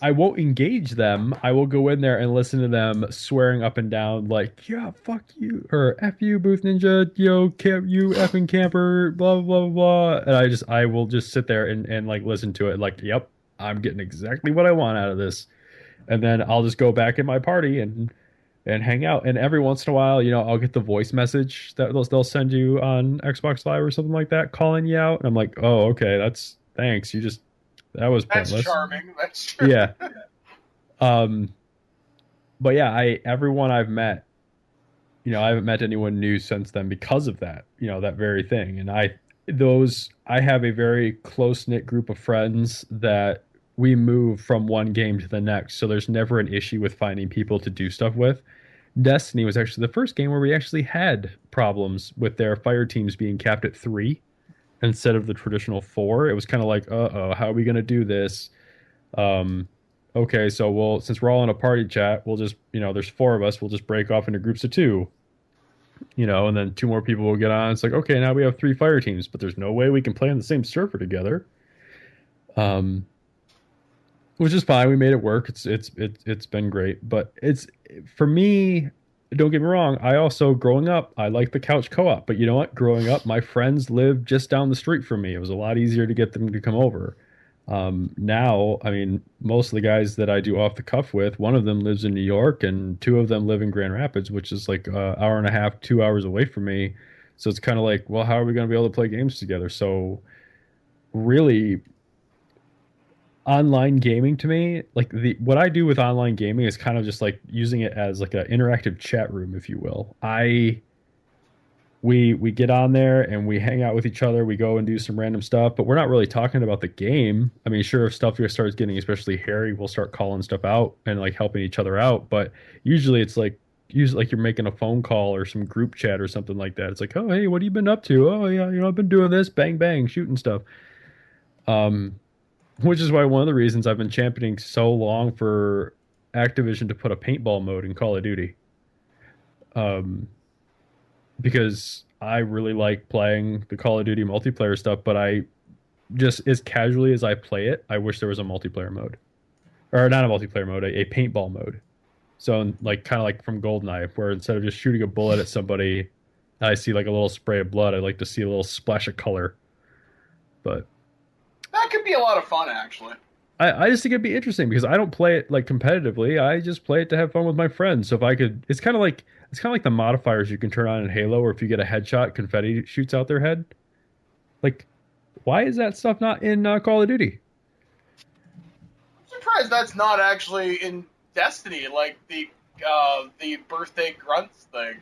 I won't engage them. I will go in there and listen to them swearing up and down like, yeah, fuck you, or F you, Booth Ninja, yo, you effing camper, blah, blah, blah. And I will just sit there and like listen to it like, yep, I'm getting exactly what I want out of this. And then I'll just go back in my party and hang out. And every once in a while, I'll get the voice message that they'll send you on Xbox Live or something like that, calling you out. And I'm like, oh, okay, thanks. That was pointless. That's charming. That's true. Yeah. But yeah, everyone I've met, I haven't met anyone new since then because of that, that very thing. And I have a very close-knit group of friends that we move from one game to the next. So there's never an issue with finding people to do stuff with. Destiny was actually the first game where we actually had problems with their fire teams being capped at 3. Instead of the traditional 4. It was kind of like, how are we going to do this? Okay, so since we're all in a party chat, we'll just, there's 4 of us, we'll just break off into groups of 2, and then 2 more people will get on. It's like, okay, now we have 3 fire teams, but there's no way we can play on the same server together. Which is fine. We made it work. It's been great, but for me, don't get me wrong, I also, growing up, I liked the couch co-op. But you know what? Growing up, my friends lived just down the street from me. It was a lot easier to get them to come over. Now, I mean, most of the guys that I do off the cuff with, one of them lives in New York and 2 of them live in Grand Rapids, which is like an hour and a half, 2 hours away from me. So it's kind of like, well, how are we going to be able to play games together? So really, online gaming to me, like what I do with online gaming is kind of just like using it as like an interactive chat room, if you will. We get on there and we hang out with each other. We go and do some random stuff, but we're not really talking about the game. I mean, sure, if stuff starts getting especially hairy, we'll start calling stuff out and like helping each other out. But usually it's like, use like you're making a phone call or some group chat or something like that. It's like, oh hey, what have you been up to? Oh yeah, I've been doing this, bang bang, shooting stuff. Which is why one of the reasons I've been championing so long for Activision to put a paintball mode in Call of Duty. Because I really like playing the Call of Duty multiplayer stuff, but I just as casually as I play it, I wish there was a multiplayer mode. Or not a multiplayer mode, a paintball mode. So like kind of like from GoldenEye, where instead of just shooting a bullet at somebody, I see like a little spray of blood. I like to see a little splash of color. But That could be a lot of fun, actually. I just think it'd be interesting because I don't play it like competitively. I just play it to have fun with my friends. So if I could, it's kind of like the modifiers you can turn on in Halo, where if you get a headshot, confetti shoots out their head. Like, why is that stuff not in Call of Duty? I'm surprised that's not actually in Destiny, like the birthday grunts thing.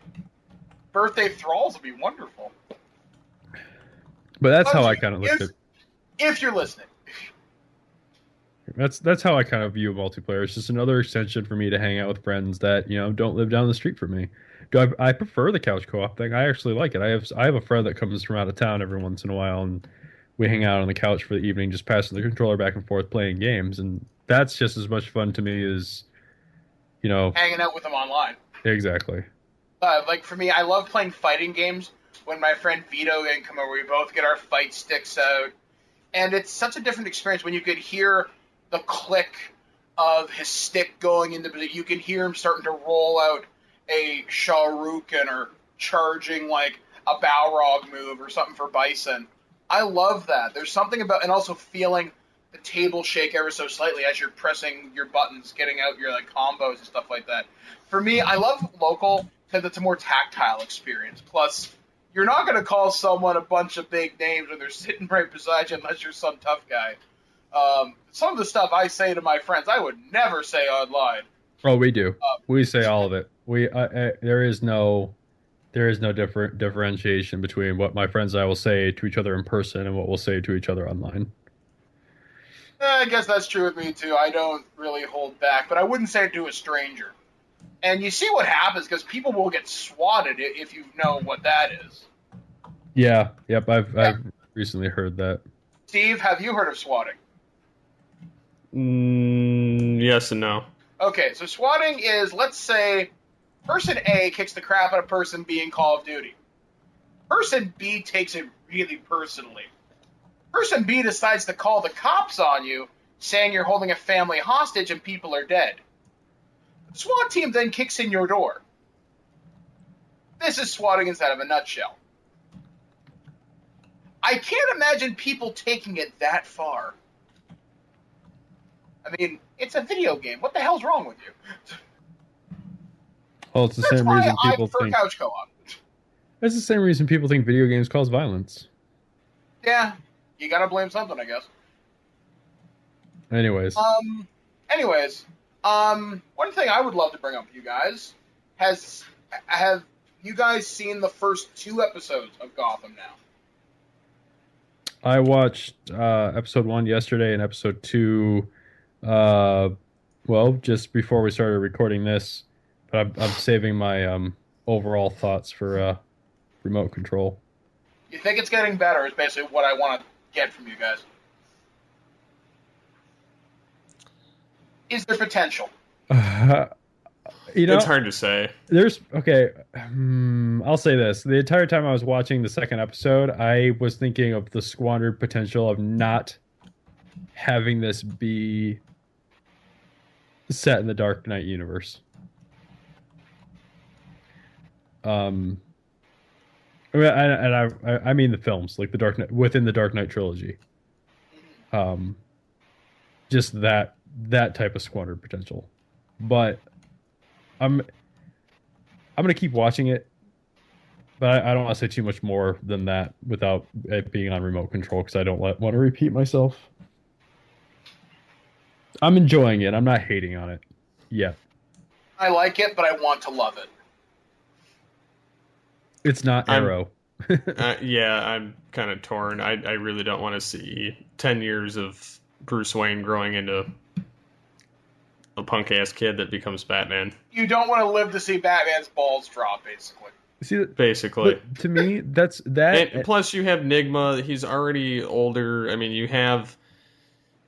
Birthday thralls would be wonderful. But that's how I kind of look at. If you're listening. That's how I kind of view multiplayer. It's just another extension for me to hang out with friends that don't live down the street from me. I prefer the couch co-op thing. I actually like it. I have a friend that comes from out of town every once in a while, and we hang out on the couch for the evening, just passing the controller back and forth, playing games, and that's just as much fun to me as hanging out with them online. Exactly. Like for me, I love playing fighting games. When my friend Vito and come over, we both get our fight sticks out, and it's such a different experience when you could hear the click of his stick going into the. You can hear him starting to roll out a Shawrukin or charging like a Balrog move or something for Bison. I love that. There's something about, and also feeling the table shake ever so slightly as you're pressing your buttons, getting out your like combos and stuff like that. For me, I love local because it's a more tactile experience. Plus, you're not going to call someone a bunch of big names when they're sitting right beside you unless you're some tough guy. Some of the stuff I say to my friends, I would never say online. Oh, we do. We say all of it. There is no differentiation between what my friends and I will say to each other in person and what we'll say to each other online. I guess that's true with me too. I don't really hold back, but I wouldn't say it to a stranger. And you see what happens because people will get swatted if you know what that is. Yeah. Yep. I've recently heard that. Steve, have you heard of swatting? Yes and no. Okay, so swatting is, let's say, person A kicks the crap out of person B in Call of Duty. Person B takes it really personally. Person B decides to call the cops on you, saying you're holding a family hostage and people are dead. The SWAT team then kicks in your door. This is swatting inside of a nutshell. I can't imagine people taking it that far. I mean, it's a video game. What the hell's wrong with you? Well, it's the same reason people think couch co-op. It's the same reason people think video games cause violence. Yeah, you gotta blame something, I guess. Anyways, one thing I would love to bring up with you guys have you guys seen the first 2 episodes of Gotham now? I watched episode 1 yesterday and episode 2. Just before we started recording this, but I'm saving my overall thoughts for remote control. You think it's getting better is basically what I want to get from you guys. Is there potential? It's hard to say. I'll say this. The entire time I was watching the second episode, I was thinking of the squandered potential of not having this be set in the Dark Knight universe. I mean the films, like the Dark Knight, within the Dark Knight trilogy. Just that type of squandered potential. But I'm gonna keep watching it, but I don't want to say too much more than that without it being on remote control because I don't want to repeat myself. I'm enjoying it. I'm not hating on it yet. I like it, but I want to love it. It's not Arrow. Yeah, I'm kind of torn. I really don't want to see 10 years of Bruce Wayne growing into a punk-ass kid that becomes Batman. You don't want to live to see Batman's balls drop, basically. See, Basically. but to me, that's that. And plus, you have Nigma. He's already older. I mean, you have...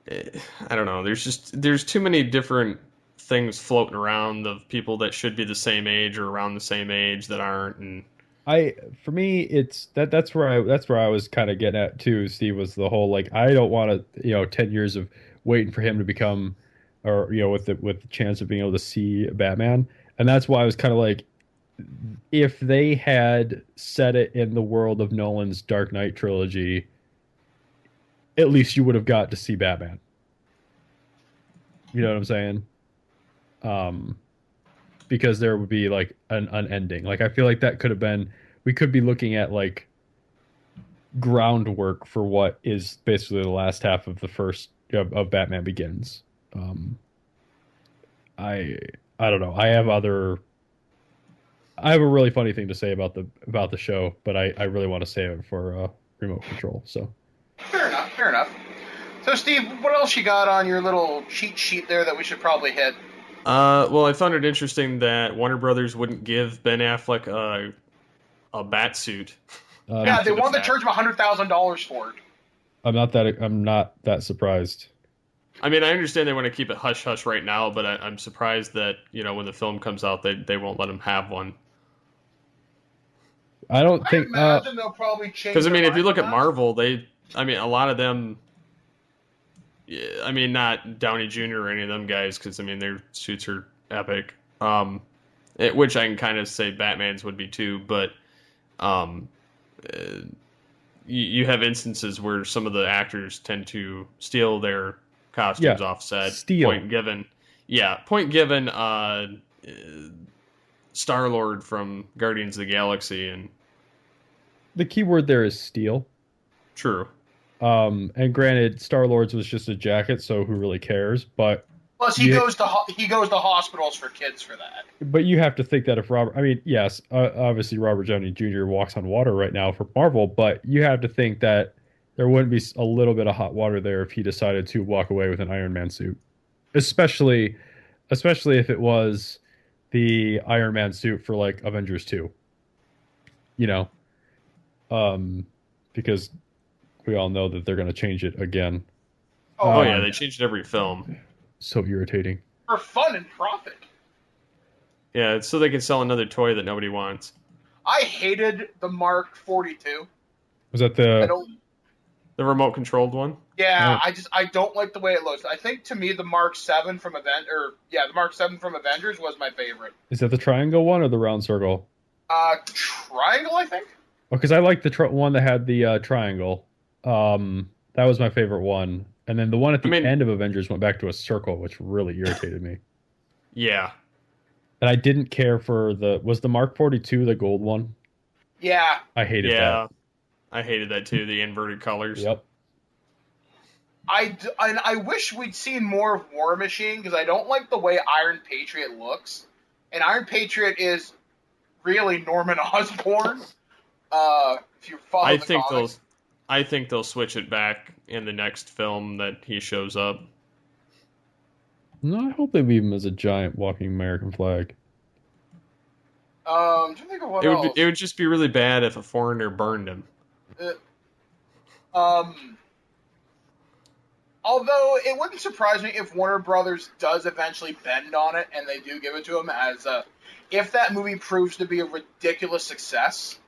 I don't know. There's too many different things floating around of people that should be the same age or around the same age that aren't. And For me, it's that's where I was kind of getting at too, Steve, was the whole like I don't want to 10 years of waiting for him to become, or with the chance of being able to see Batman, and that's why I was kind of like, if they had set it in the world of Nolan's Dark Knight trilogy, at least you would have got to see Batman. You know what I'm saying? Because there would be like an ending. Like I feel like that could have been, we could be looking at like groundwork for what is basically the last half of the first of Batman Begins. I don't know. I have a really funny thing to say about the show, but I really want to save it for remote control. So Fair enough. So, Steve, what else you got on your little cheat sheet there that we should probably hit? well, I found it interesting that Warner Brothers wouldn't give Ben Affleck a bat suit. Yeah, they wanted to charge him $100,000 for it. I'm not that surprised. I mean, I understand they want to keep it hush hush right now, but I'm surprised that when the film comes out, they won't let him have one. I don't think. Imagine they'll probably change. Because if you look at that. Marvel, a lot of them. I mean, not Downey Jr. or any of them guys, because their suits are epic. Which I can kind of say Batman's would be too, but you have instances where some of the actors tend to steal their costumes off set. Steal. Point given. Star-Lord from Guardians of the Galaxy, and the key word there is steal. True. And granted, Star-Lord's was just a jacket, so who really cares? But plus, he goes to hospitals for kids for that. But you have to think that if yes, obviously Robert Downey Jr. walks on water right now for Marvel, but you have to think that there wouldn't be a little bit of hot water there if he decided to walk away with an Iron Man suit, especially if it was the Iron Man suit for like Avengers 2. Because we all know that they're going to change it again. Oh yeah, they changed every film. So irritating. For fun and profit. Yeah, it's so they can sell another toy that nobody wants. I hated the Mark 42. Was that the remote controlled one? Yeah, I don't like the way it looks. I think to me the Mark 7 from the Mark 7 from Avengers was my favorite. Is that the triangle one or the round circle? Triangle, I think. Because I like the one that had the triangle. That was my favorite one. And then the one at the end of Avengers went back to a circle, which really irritated me. Yeah. And I didn't care for was the Mark 42 the gold one? Yeah. I hated that. Yeah. I hated that too, the inverted colors. Yep. I wish we'd seen more of War Machine, because I don't like the way Iron Patriot looks. And Iron Patriot is really Norman Osborn. If you follow the comics. I think they'll switch it back in the next film that he shows up. No, I hope they leave him as a giant walking American flag. I'm trying to think of what else. It would just be really bad if a foreigner burned him. Although it wouldn't surprise me if Warner Brothers does eventually bend on it and they do give it to him as if that movie proves to be a ridiculous success.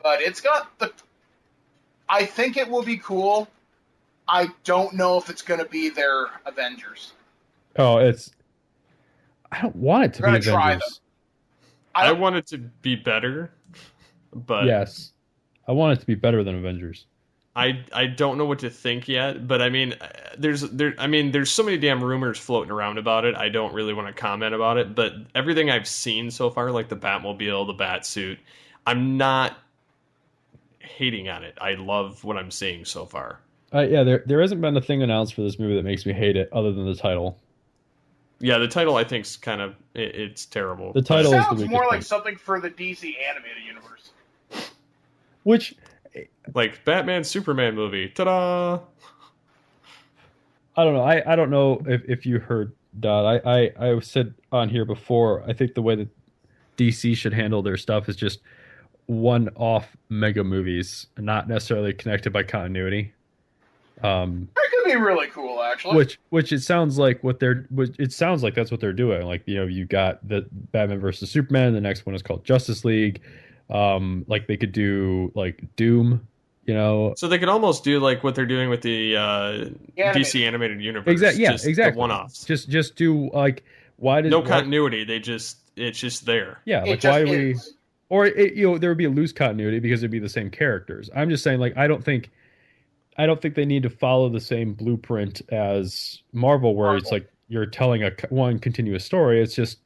But it's got I think it will be cool. I don't know if it's going to be their Avengers. Oh, I don't want it to be Avengers. I want it to be better, but yes, I want it to be better than Avengers. I don't know what to think yet, but there's so many damn rumors floating around about it. I don't really want to comment about it, but everything I've seen so far, like the Batmobile, the Batsuit, I'm not hating on it. I love what I'm seeing so far. There hasn't been a thing announced for this movie that makes me hate it, other than the title. Yeah, the title I think is kind of it's terrible. The title sounds more like something for the DC animated universe. Which, like Batman Superman movie. Ta-da! I don't know. I don't know if you heard Dodd. I said on here before, I think the way that DC should handle their stuff is just one-off mega movies, not necessarily connected by continuity. That could be really cool, actually. Which it sounds like it sounds like that's what they're doing. Like, you got the Batman versus Superman, the next one is called Justice League. Like they could do like Doom, So they could almost do like what they're doing with the DC animated universe. Exactly. Yeah, just exactly. The one-offs. Just do like no continuity. It's just there. Yeah, like why we or there would be a loose continuity because it'd be the same characters. I'm just saying, like, I don't think they need to follow the same blueprint as Marvel, where it's like you're telling one continuous story. It's just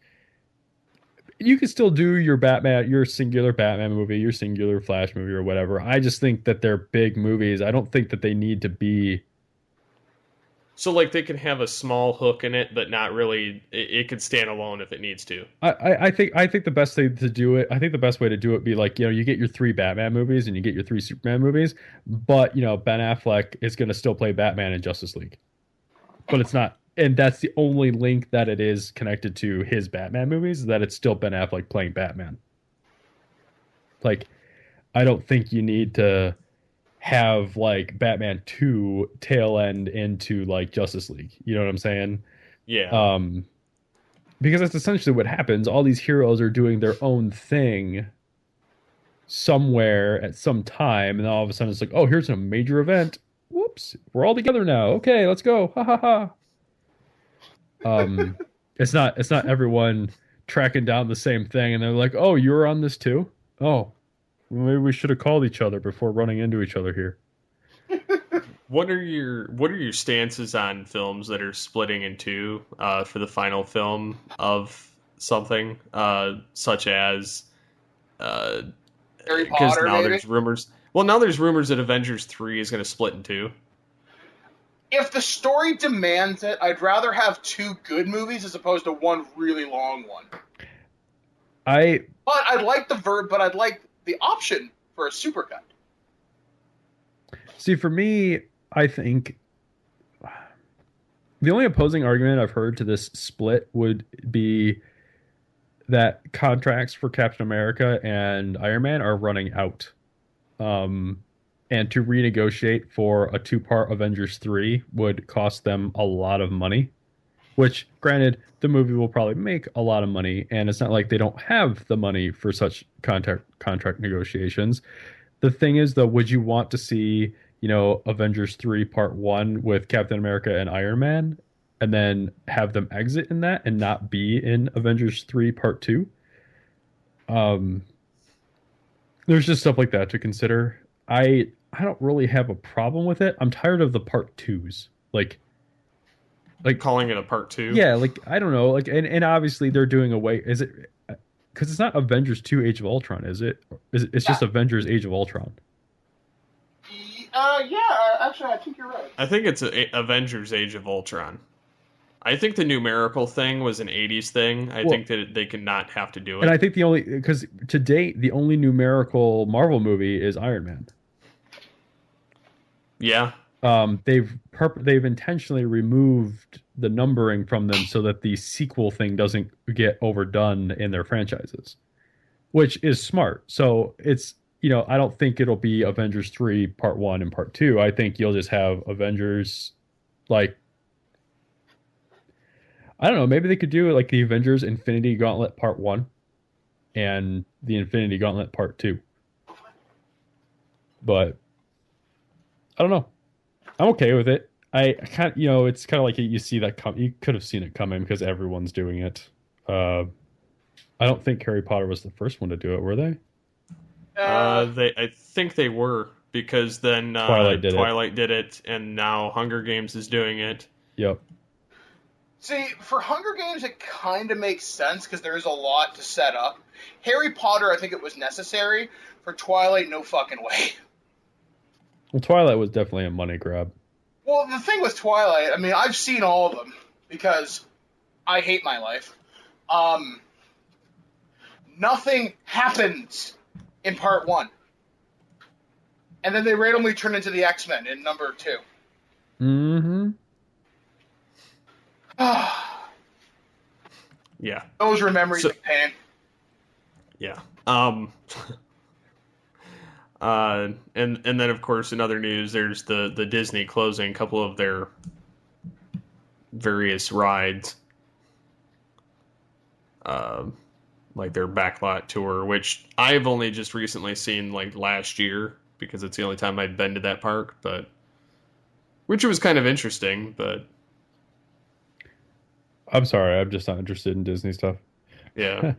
you can still do your singular Batman movie, your singular Flash movie, or whatever. I just think that they're big movies. I don't think that they need to be. So, like, they can have a small hook in it, but not really. It could stand alone if it needs to. I think the best way to do it. I think the best way to do it be like, you get your 3 Batman movies and you get your 3 Superman movies, but Ben Affleck is going to still play Batman in Justice League, but it's not, and that's the only link that it is connected to his Batman movies, is that it's still Ben Affleck playing Batman. Like, I don't think you need to have like Batman 2 tail end into like Justice League. You know what I'm saying? Yeah. Because that's essentially what happens. All these heroes are doing their own thing somewhere at some time, and then all of a sudden it's like, oh, here's a major event. Whoops, we're all together now. Okay, let's go. Ha ha ha. It's not everyone tracking down the same thing, and they're like, oh, you were on this too? Oh, maybe we should have called each other before running into each other here. What are your stances on films that are splitting in two for the final film of something, such as Harry Potter? Now maybe? there's rumors. Well, now there's rumors that Avengers 3 is going to split in two. If the story demands it, I'd rather have 2 good movies as opposed to one really long one. But I'd like the option for a supercut. See, for me, I think the only opposing argument I've heard to this split would be that contracts for Captain America and Iron Man are running out. And to renegotiate for a 2-part Avengers 3 would cost them a lot of money, which, granted, the movie will probably make a lot of money, and it's not like they don't have the money for such contract negotiations. The thing is, though, would you want to see, Avengers 3 Part 1 with Captain America and Iron Man, and then have them exit in that and not be in Avengers 3 Part 2? There's just stuff like that to consider. I don't really have a problem with it. I'm tired of the Part 2s. Like calling it a Part 2? Yeah, like, I don't know. Like, and obviously they're doing away. Is it... Because it's not Avengers 2 Age of Ultron, is it? It's just Avengers Age of Ultron. Actually, I think you're right. I think it's Avengers Age of Ultron. I think the numerical thing was an 80s thing. I think that they could not have to do it. And I think because to date, the only numerical Marvel movie is Iron Man. Yeah. They've intentionally removed the numbering from them so that the sequel thing doesn't get overdone in their franchises, which is smart. So it's, I don't think it'll be Avengers 3 Part 1 and Part 2. I think you'll just have Avengers, like, I don't know, maybe they could do like the Avengers Infinity Gauntlet Part 1 and the Infinity Gauntlet Part 2. But I don't know. I'm okay with it. I can't, it's kind of like you see that you could have seen it coming because everyone's doing it. I don't think Harry Potter was the first one to do it, were they? I think they were, because then Twilight did it, and now Hunger Games is doing it. Yep. See, for Hunger Games, it kind of makes sense because there is a lot to set up. Harry Potter, I think it was necessary. For Twilight, no fucking way. Well, Twilight was definitely a money grab. Well, the thing with Twilight, I mean, I've seen all of them because I hate my life. Nothing happens in Part 1. And then they randomly turn into the X-Men in number 2. Mm-hmm. Yeah. Those were memories of pain. Yeah. And then of course in other news, there's the Disney closing a couple of their various rides, like their backlot tour, which I've only just recently seen like last year because it's the only time I'd been to that park, but which was kind of interesting. But I'm sorry, I'm just not interested in Disney stuff. yeah.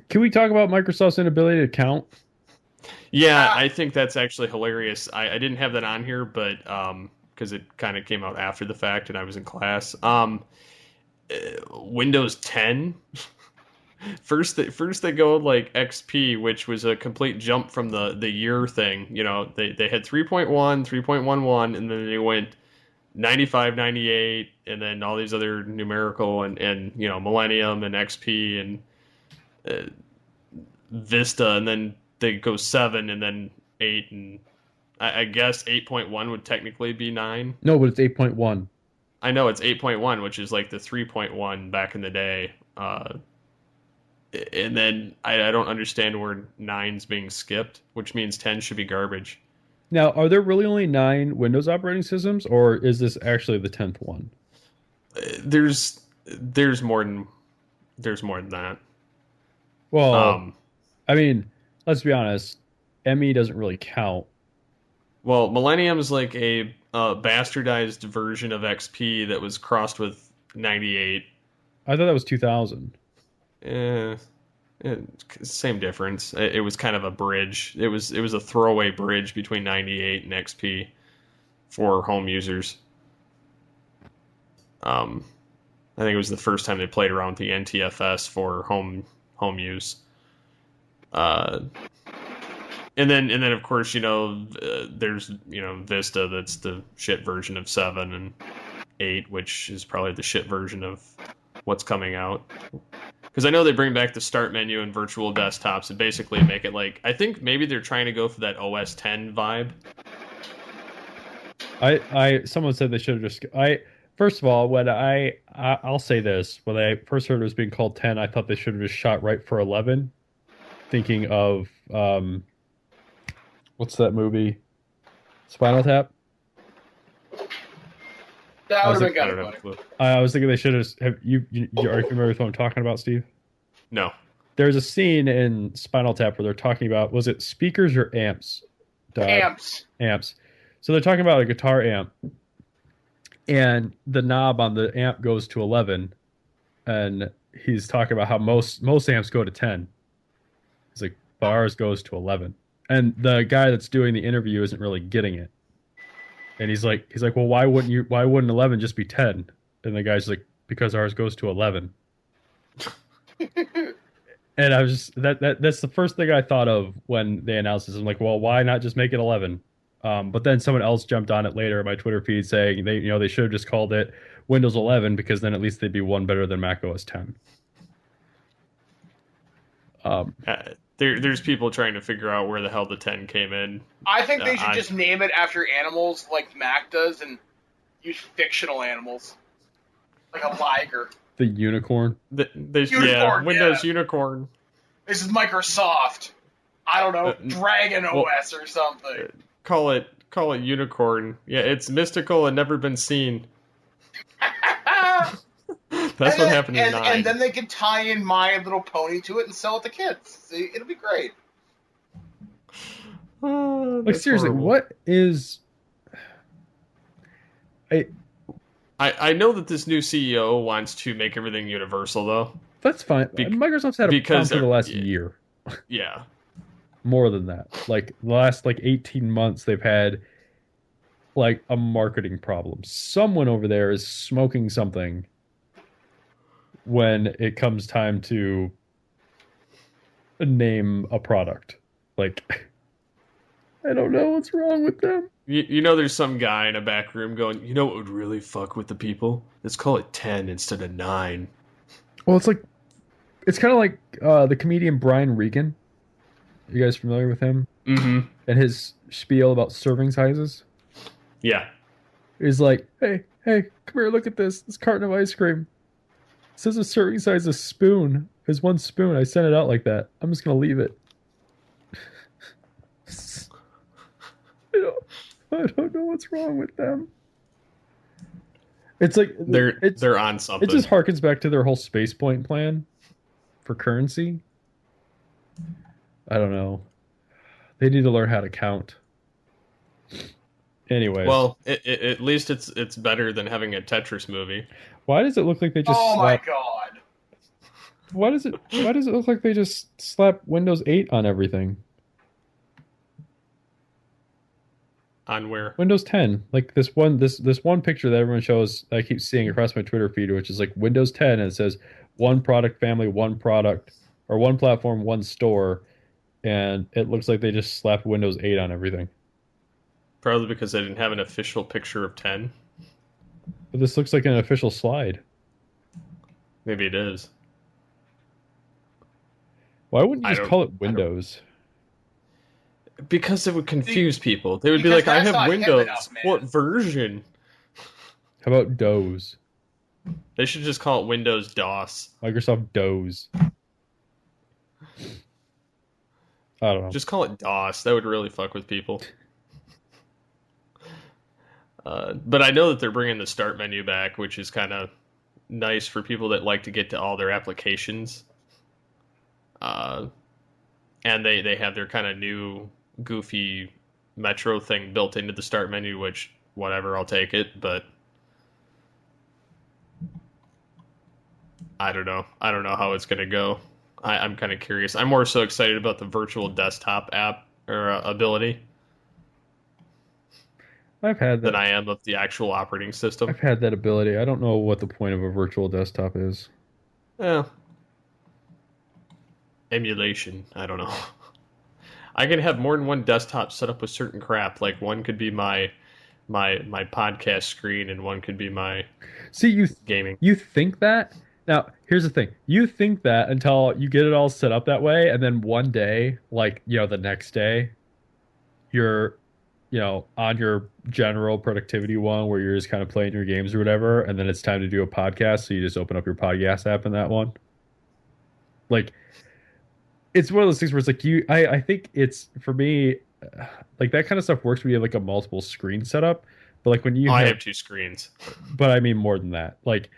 Can we talk about Microsoft's inability to count? Yeah, I think that's actually hilarious. I didn't have that on here, but because it kind of came out after the fact and I was in class. Windows 10. First they go like XP, which was a complete jump from the year thing. You know, they had 3.1, 3.11, and then they went 95, 98, and then all these other numerical and you know, Millennium and XP and Vista, and then they go 7 and then 8, and I guess 8.1 would technically be 9. No, but it's 8.1. I know it's 8.1, which is like the 3.1 back in the day. And then I don't understand where 9's being skipped, which means 10 should be garbage. Now, are there really only 9 Windows operating systems, or is this actually the 10th one? There's more than that. Well, I mean, let's be honest. ME doesn't really count. Well, Millennium's like a bastardized version of XP that was crossed with 98. I thought that was 2000. Same difference. It was kind of a bridge. It was a throwaway bridge between 98 and XP for home users. I think it was the first time they played around with the NTFS for home use. And then of course, you know, there's, you know, Vista, that's the shit version of 7, and 8, which is probably the shit version of what's coming out. Because I know they bring back the start menu and virtual desktops and basically make it like, I think maybe they're trying to go for that OS 10 vibe. Someone said they should have just. First of all, when I'll say this, when I first heard it was being called 10, I thought they should have just shot right for 11. Thinking of what's that movie? Spinal Tap. That would have been kind of funny. I was thinking they should have. Are you familiar with what I'm talking about, Steve? No. There's a scene in Spinal Tap where they're talking about, was it speakers or amps? Amps. So they're talking about a guitar amp, and the knob on the amp goes to 11, and he's talking about how most amps go to 10. He's like, ours goes to 11, and the guy that's doing the interview isn't really getting it. And he's like, well, why wouldn't 11 just be 10? And the guy's like, because ours goes to 11. And I was just that's the first thing I thought of when they announced this. I'm like, well, why not just make it 11? But then someone else jumped on it later in my Twitter feed saying they should have just called it Windows 11, because then at least they'd be one better than Mac OS 10. There's people trying to figure out where the hell the 10 came in. I think they should just name it after animals like Mac does and use fictional animals. Like a liger. The unicorn? Unicorn, Windows Unicorn. This is Microsoft. I don't know, Dragon OS or something. Call it Unicorn. Yeah, it's mystical and never been seen. That's what happened in 9. And then they can tie in My Little Pony to it and sell it to kids. See, it'll be great. Like, seriously, horrible. What is... I know that this new CEO wants to make everything universal, though. That's fine. Microsoft's had a problem for the last year. Yeah. More than that. Like, the last, 18 months, they've had, a marketing problem. Someone over there is smoking something when it comes time to name a product. I don't know what's wrong with them. You know, there's some guy in a back room going, you know what would really fuck with the people? Let's call it 10 instead of 9. Well, it's kind of like the comedian Brian Regan. You guys familiar with him? Mm-hmm. And his spiel about serving sizes? Yeah. is like, hey, come here, look at this carton of ice cream. It says a serving size of spoon. There's one spoon. I sent it out like that. I'm just gonna leave it. I don't know what's wrong with them. It's like they're on something. It just harkens back to their whole space point plan for currency. I don't know. They need to learn how to count. Anyways. Well, at least it's better than having a Tetris movie. Why does it look like they just my god. Why does it look like they just slap Windows 8 on everything? On where? Windows 10. Like this one picture that everyone shows that I keep seeing across my Twitter feed, which is like Windows 10, and it says one product family, one product, or one platform, one store, and it looks like they just slapped Windows 8 on everything. Probably because they didn't have an official picture of 10. But this looks like an official slide. Maybe it is. Why wouldn't you just call it Windows? Because it would confuse people. They would be like, I have Windows. What version? How about DOS? They should just call it Windows DOS. Microsoft DOS. I don't know. Just call it DOS. That would really fuck with people. But I know that they're bringing the start menu back, which is kind of nice for people that like to get to all their applications. And they have their kind of new goofy Metro thing built into the start menu, which, whatever, I'll take it. But I don't know. I don't know how it's going to go. I'm kind of curious. I'm more so excited about the virtual desktop app or ability. I've had that. Than I am of the actual operating system. I've had that ability. I don't know what the point of a virtual desktop is. Yeah. Emulation. I don't know. I can have more than one desktop set up with certain crap. Like one could be my podcast screen, and one could be my gaming. You think that? Now, here's the thing. You think that until you get it all set up that way, and then one day, like, the next day, you're, on your general productivity one where you're just kind of playing your games or whatever, and then it's time to do a podcast, so you just open up your podcast app in that one. Like, it's one of those things where it's like I think it's, for me, like that kind of stuff works when you have like a multiple screen setup, but like when you I have two screens. But I mean more than that. Like,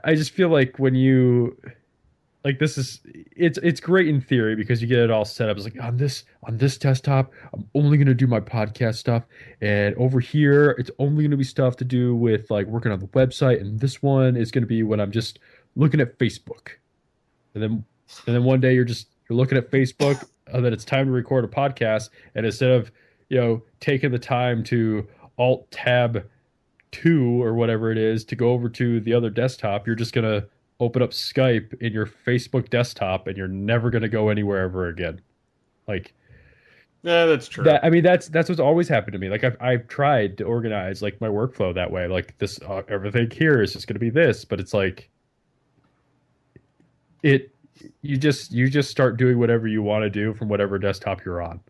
I just feel like when you, like, it's great in theory because you get it all set up. It's like on this desktop, I'm only going to do my podcast stuff, and over here it's only going to be stuff to do with like working on the website, and this one is going to be when I'm just looking at Facebook, and then one day you're looking at Facebook, and then it's time to record a podcast, and instead of taking the time to Alt Tab 2 or whatever it is to go over to the other desktop, you're just gonna open up Skype in your Facebook desktop, and you're never gonna go anywhere ever again. Like, yeah, that's true. That's what's always happened to me. Like I've tried to organize like my workflow that way. Like this, everything here is just gonna be this, but it's like you just start doing whatever you want to do from whatever desktop you're on.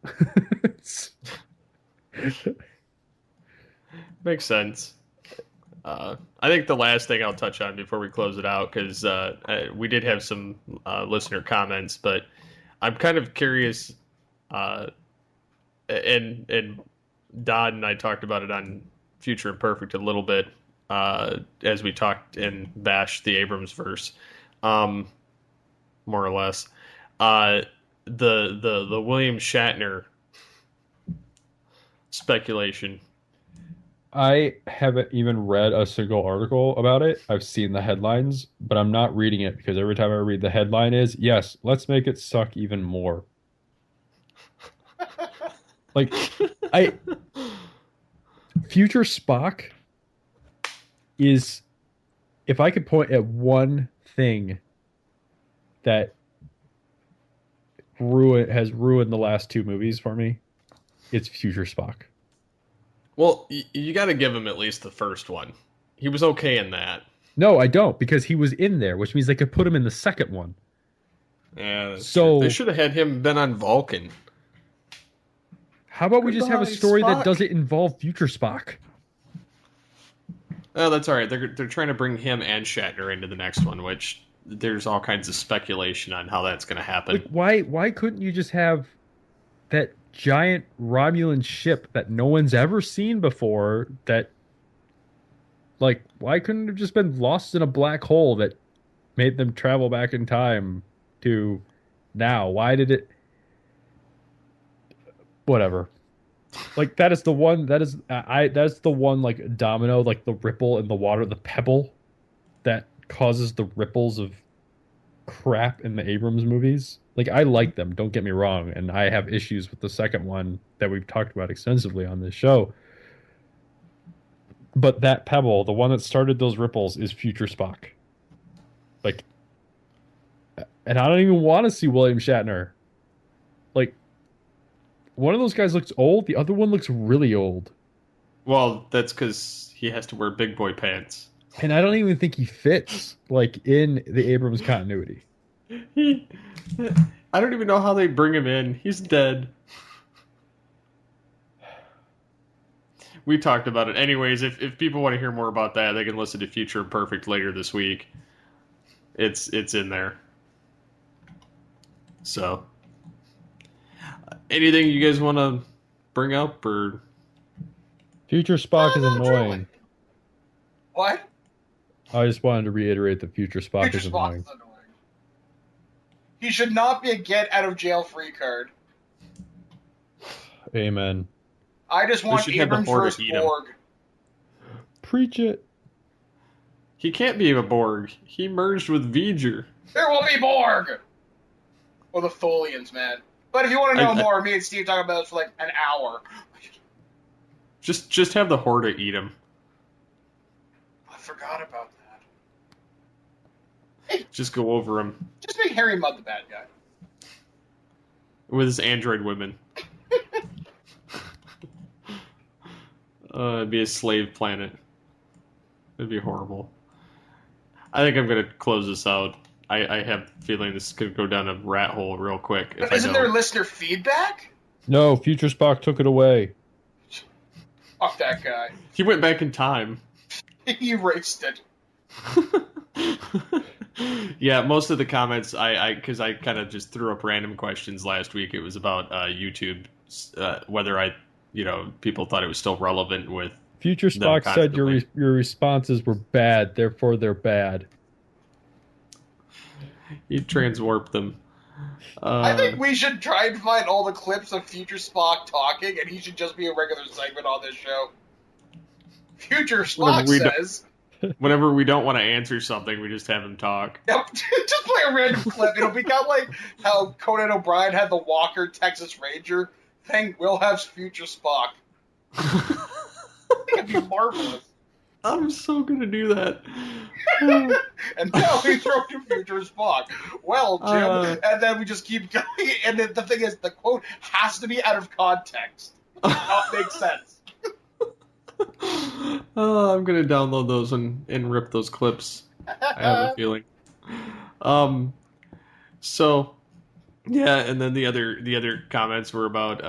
Makes sense. I think the last thing I'll touch on before we close it out, because we did have some listener comments, but I'm kind of curious, and Dodd and I talked about it on Future Imperfect a little bit as we talked and bashed the Abrams verse, more or less. The William Shatner speculation. I haven't even read a single article about it. I've seen the headlines, but I'm not reading it because every time I read the headline is, yes, let's make it suck even more. Like, Future Spock is, if I could point at one thing that has ruined the last two movies for me, it's Future Spock. Well, you got to give him at least the first one. He was okay in that. No, I don't, because he was in there, which means they could put him in the second one. Yeah, so they should have had him been on Vulcan. How about we just have a story that doesn't involve Future Spock? Oh, that's all right. They're trying to bring him and Shatner into the next one, which there's all kinds of speculation on how that's going to happen. Like, why couldn't you just have that giant Romulan ship that no one's ever seen before? That, like, why couldn't it have just been lost in a black hole that made them travel back in time to now? Why did it? Whatever. Like that is the one that's the one like domino, like the ripple in the water, the pebble that causes the ripples of crap in the Abrams movies. Like I like them, don't get me wrong, and I have issues with the second one that we've talked about extensively on this show. But that pebble, the one that started those ripples, is future Spock. Like, and I don't even want to see William Shatner. Like, one of those guys looks old, the other one looks really old. Well, that's because he has to wear big boy pants. And I don't even think he fits, like, in the Abrams continuity. I don't even know how they bring him in. He's dead. We talked about it. Anyways, if people want to hear more about that, they can listen to Future Perfect later this week. It's in there. So, anything you guys want to bring up or? Future Spock is annoying. Truly. What? I just wanted to reiterate that Future Spock is annoying. He should not be a get out of jail free card. Amen. I just want Abrams versus Borg. Preach it. He can't be a Borg. He merged with V'ger. There will be Borg! Or the Tholians, man. But if you want to know more, me and Steve talk about it for like an hour. Just have the Horta eat him. I forgot about that. Hey, just go over him. Just make Harry Mudd the bad guy. With his android women. It'd be a slave planet. It'd be horrible. I think I'm going to close this out. I have a feeling this could go down a rat hole real quick. But isn't there listener feedback? No, Future Spock took it away. Fuck that guy. He went back in time. He erased it. Yeah, most of the comments, because I kind of just threw up random questions last week. It was about YouTube, whether people thought it was still relevant with. Future Spock said your responses were bad, therefore they're bad. He transwarped them. I think we should try and find all the clips of Future Spock talking, and he should just be a regular segment on this show. Future Spock says... Whenever we don't want to answer something, we just have him talk. Yep, just play a random clip. It'll become like how Conan O'Brien had the Walker Texas Ranger thing. We'll have Future Spock. It'd be marvelous. I'm so gonna do that. And now we throw to Future Spock. Well, Jim, and then we just keep going. And then the thing is, the quote has to be out of context. It does not make sense. I'm gonna download those and rip those clips. I have a feeling. So yeah, and then the other comments were about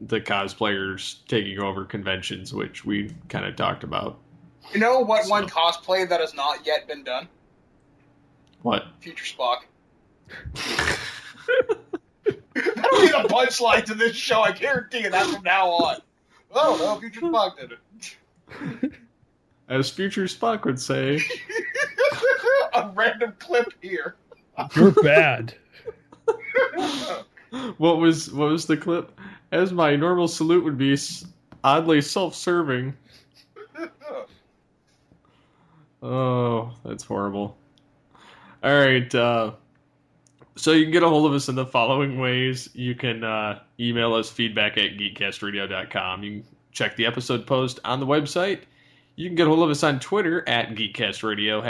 the cosplayers taking over conventions, which we kind of talked about. You know what one cosplay that has not yet been done? What? Future Spock. That'll be the punchline to this show, I guarantee you that from now on. Oh, no, Future Spock did it. As Future Spock would say. A random clip here. You're bad. What was the clip? As my normal salute would be oddly self-serving. Oh, that's horrible. All right, so you can get a hold of us in the following ways. You can email us feedback@geekcastradio.com. You can check the episode post on the website. You can get a hold of us on Twitter @GeekCastRadio,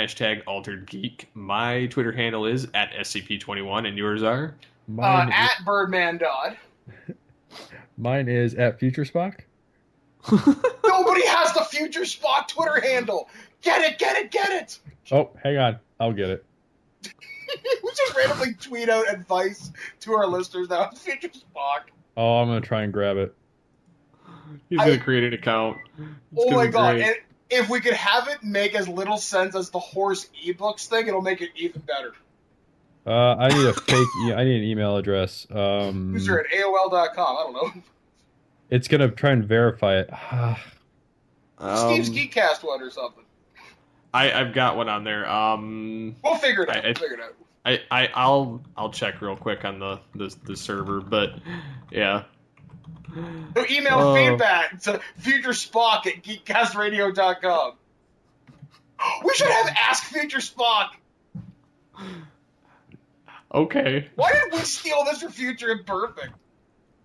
#AlteredGeek. My Twitter handle is @SCP21, and yours are? At Birdman Dodd. Mine is @Future Spock. Nobody has the Future Spock Twitter handle. Get it! Oh, hang on. I'll get it. We just randomly tweet out advice to our listeners now. Future Spock. Oh, I'm going to try and grab it. He's going to create an account. Oh my god. if we could have it make as little sense as the horse ebooks thing, it'll make it even better. I need a fake. I need an email address. User at AOL.com. I don't know. It's gonna try and verify it. Steve's Geekcast one or something. I've got one on there. We'll figure it out. We'll figure it out. I'll check real quick on the server, but yeah. So email feedback to futurespock@geekcastradio.com. We should have Ask Future Spock. Okay. Why did we steal this for Future Imperfect?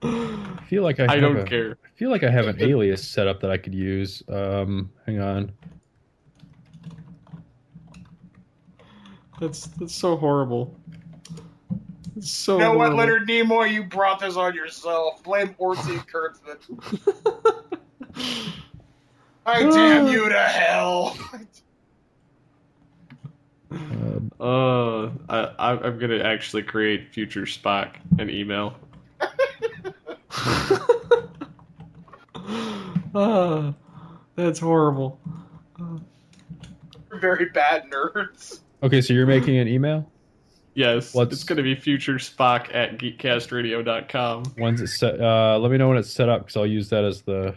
I feel like I don't care. I feel like I have an alias set up that I could use. Hang on. That's so horrible. It's so You know horrible. what, Leonard Nimoy? You brought this on yourself. Blame Orsi Kurtzman. I damn you to hell. I'm gonna actually create Future Spock an email. That's horrible. We're very bad nerds. Okay, so you're making an email? Yes, it's gonna be futurespock@geekcastradio.com. When's it set? Let me know when it's set up because I'll use that as the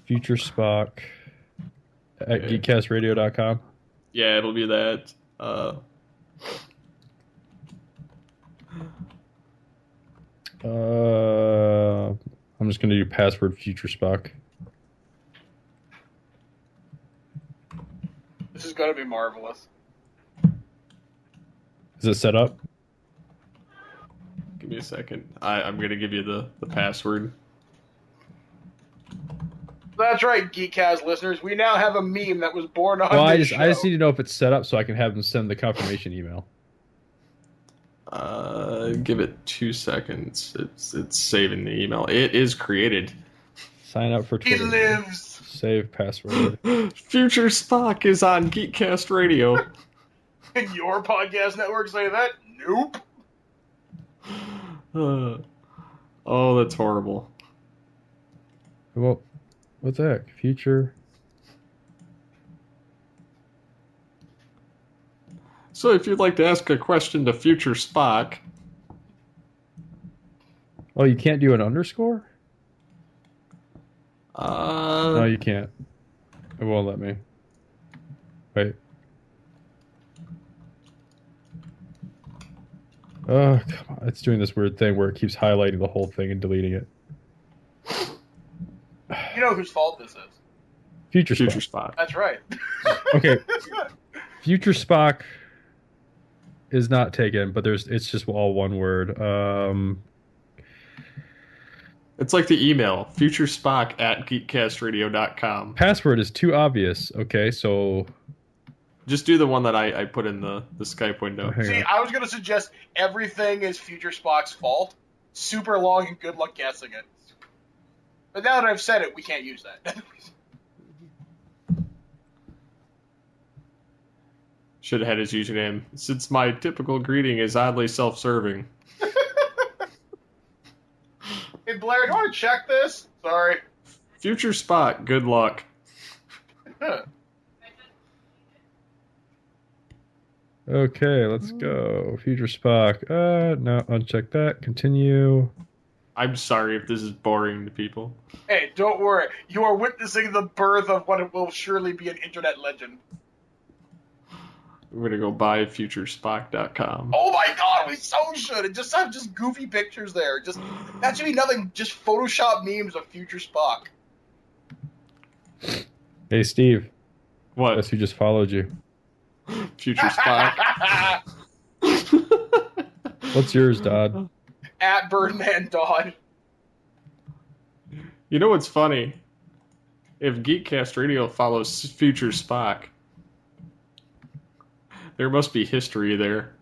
Future Spock at geekcastradio.com. Yeah, it'll be that. I'm just gonna do password Future Spock. This is gonna be marvelous. Is it set up? Give me a second. I'm gonna give you the password. That's right, Geekcast listeners. We now have a meme that was born on Well, I this just show. need to know if it's set up so I can have them send the confirmation email. Give it 2 seconds. It's saving the email. It is created. Sign up for He Twitter. lives. Save password. Future Spock is on Geekcast Radio. Can your podcast network say that? Nope. Oh, that's horrible. Well, what the heck? Future. So if you'd like to ask a question to Future Spock... Oh, you can't do an underscore? Uh, No, you can't. It won't let me. Wait. Oh, come on. It's doing this weird thing where it keeps highlighting the whole thing and deleting it. You know whose fault this is. Future Future Spock. Spock. That's right. Okay. Future Spock is not taken, but it's just all one word. It's like the email, futurespock@geekcastradio.com. Password is too obvious. Okay, so Just do the one that I put in the Skype window. hang See, on. I was going to suggest everything is Future Spock's fault. Super long and good luck guessing it. But now that I've said it, we can't use that. Should have had his username. Since my typical greeting is oddly self-serving. Hey, Blair, do you want to check this? Sorry. Future Spock, good luck. Okay, let's go. Future Spock. No, uncheck that. Continue. I'm sorry if this is boring to people. Hey, don't worry. You are witnessing the birth of what will surely be an internet legend. We're going to go buy futurespock.com. Oh my god, we so should. It just have just goofy pictures there. Just that should be nothing. Just Photoshop memes of Future Spock. Hey, Steve. What? Guess who just followed you? Future Spock. What's yours, Dodd? At Birdman Dodd. You know what's funny? If Geekcast Radio follows Future Spock, there must be history there.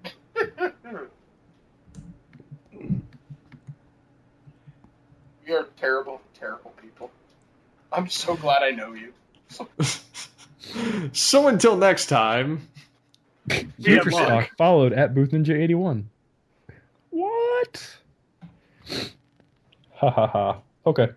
We are terrible, terrible people. I'm so glad I know you. So until next time. Future luck. Spock followed at Booth Ninja 81. What? Ha ha ha. Okay.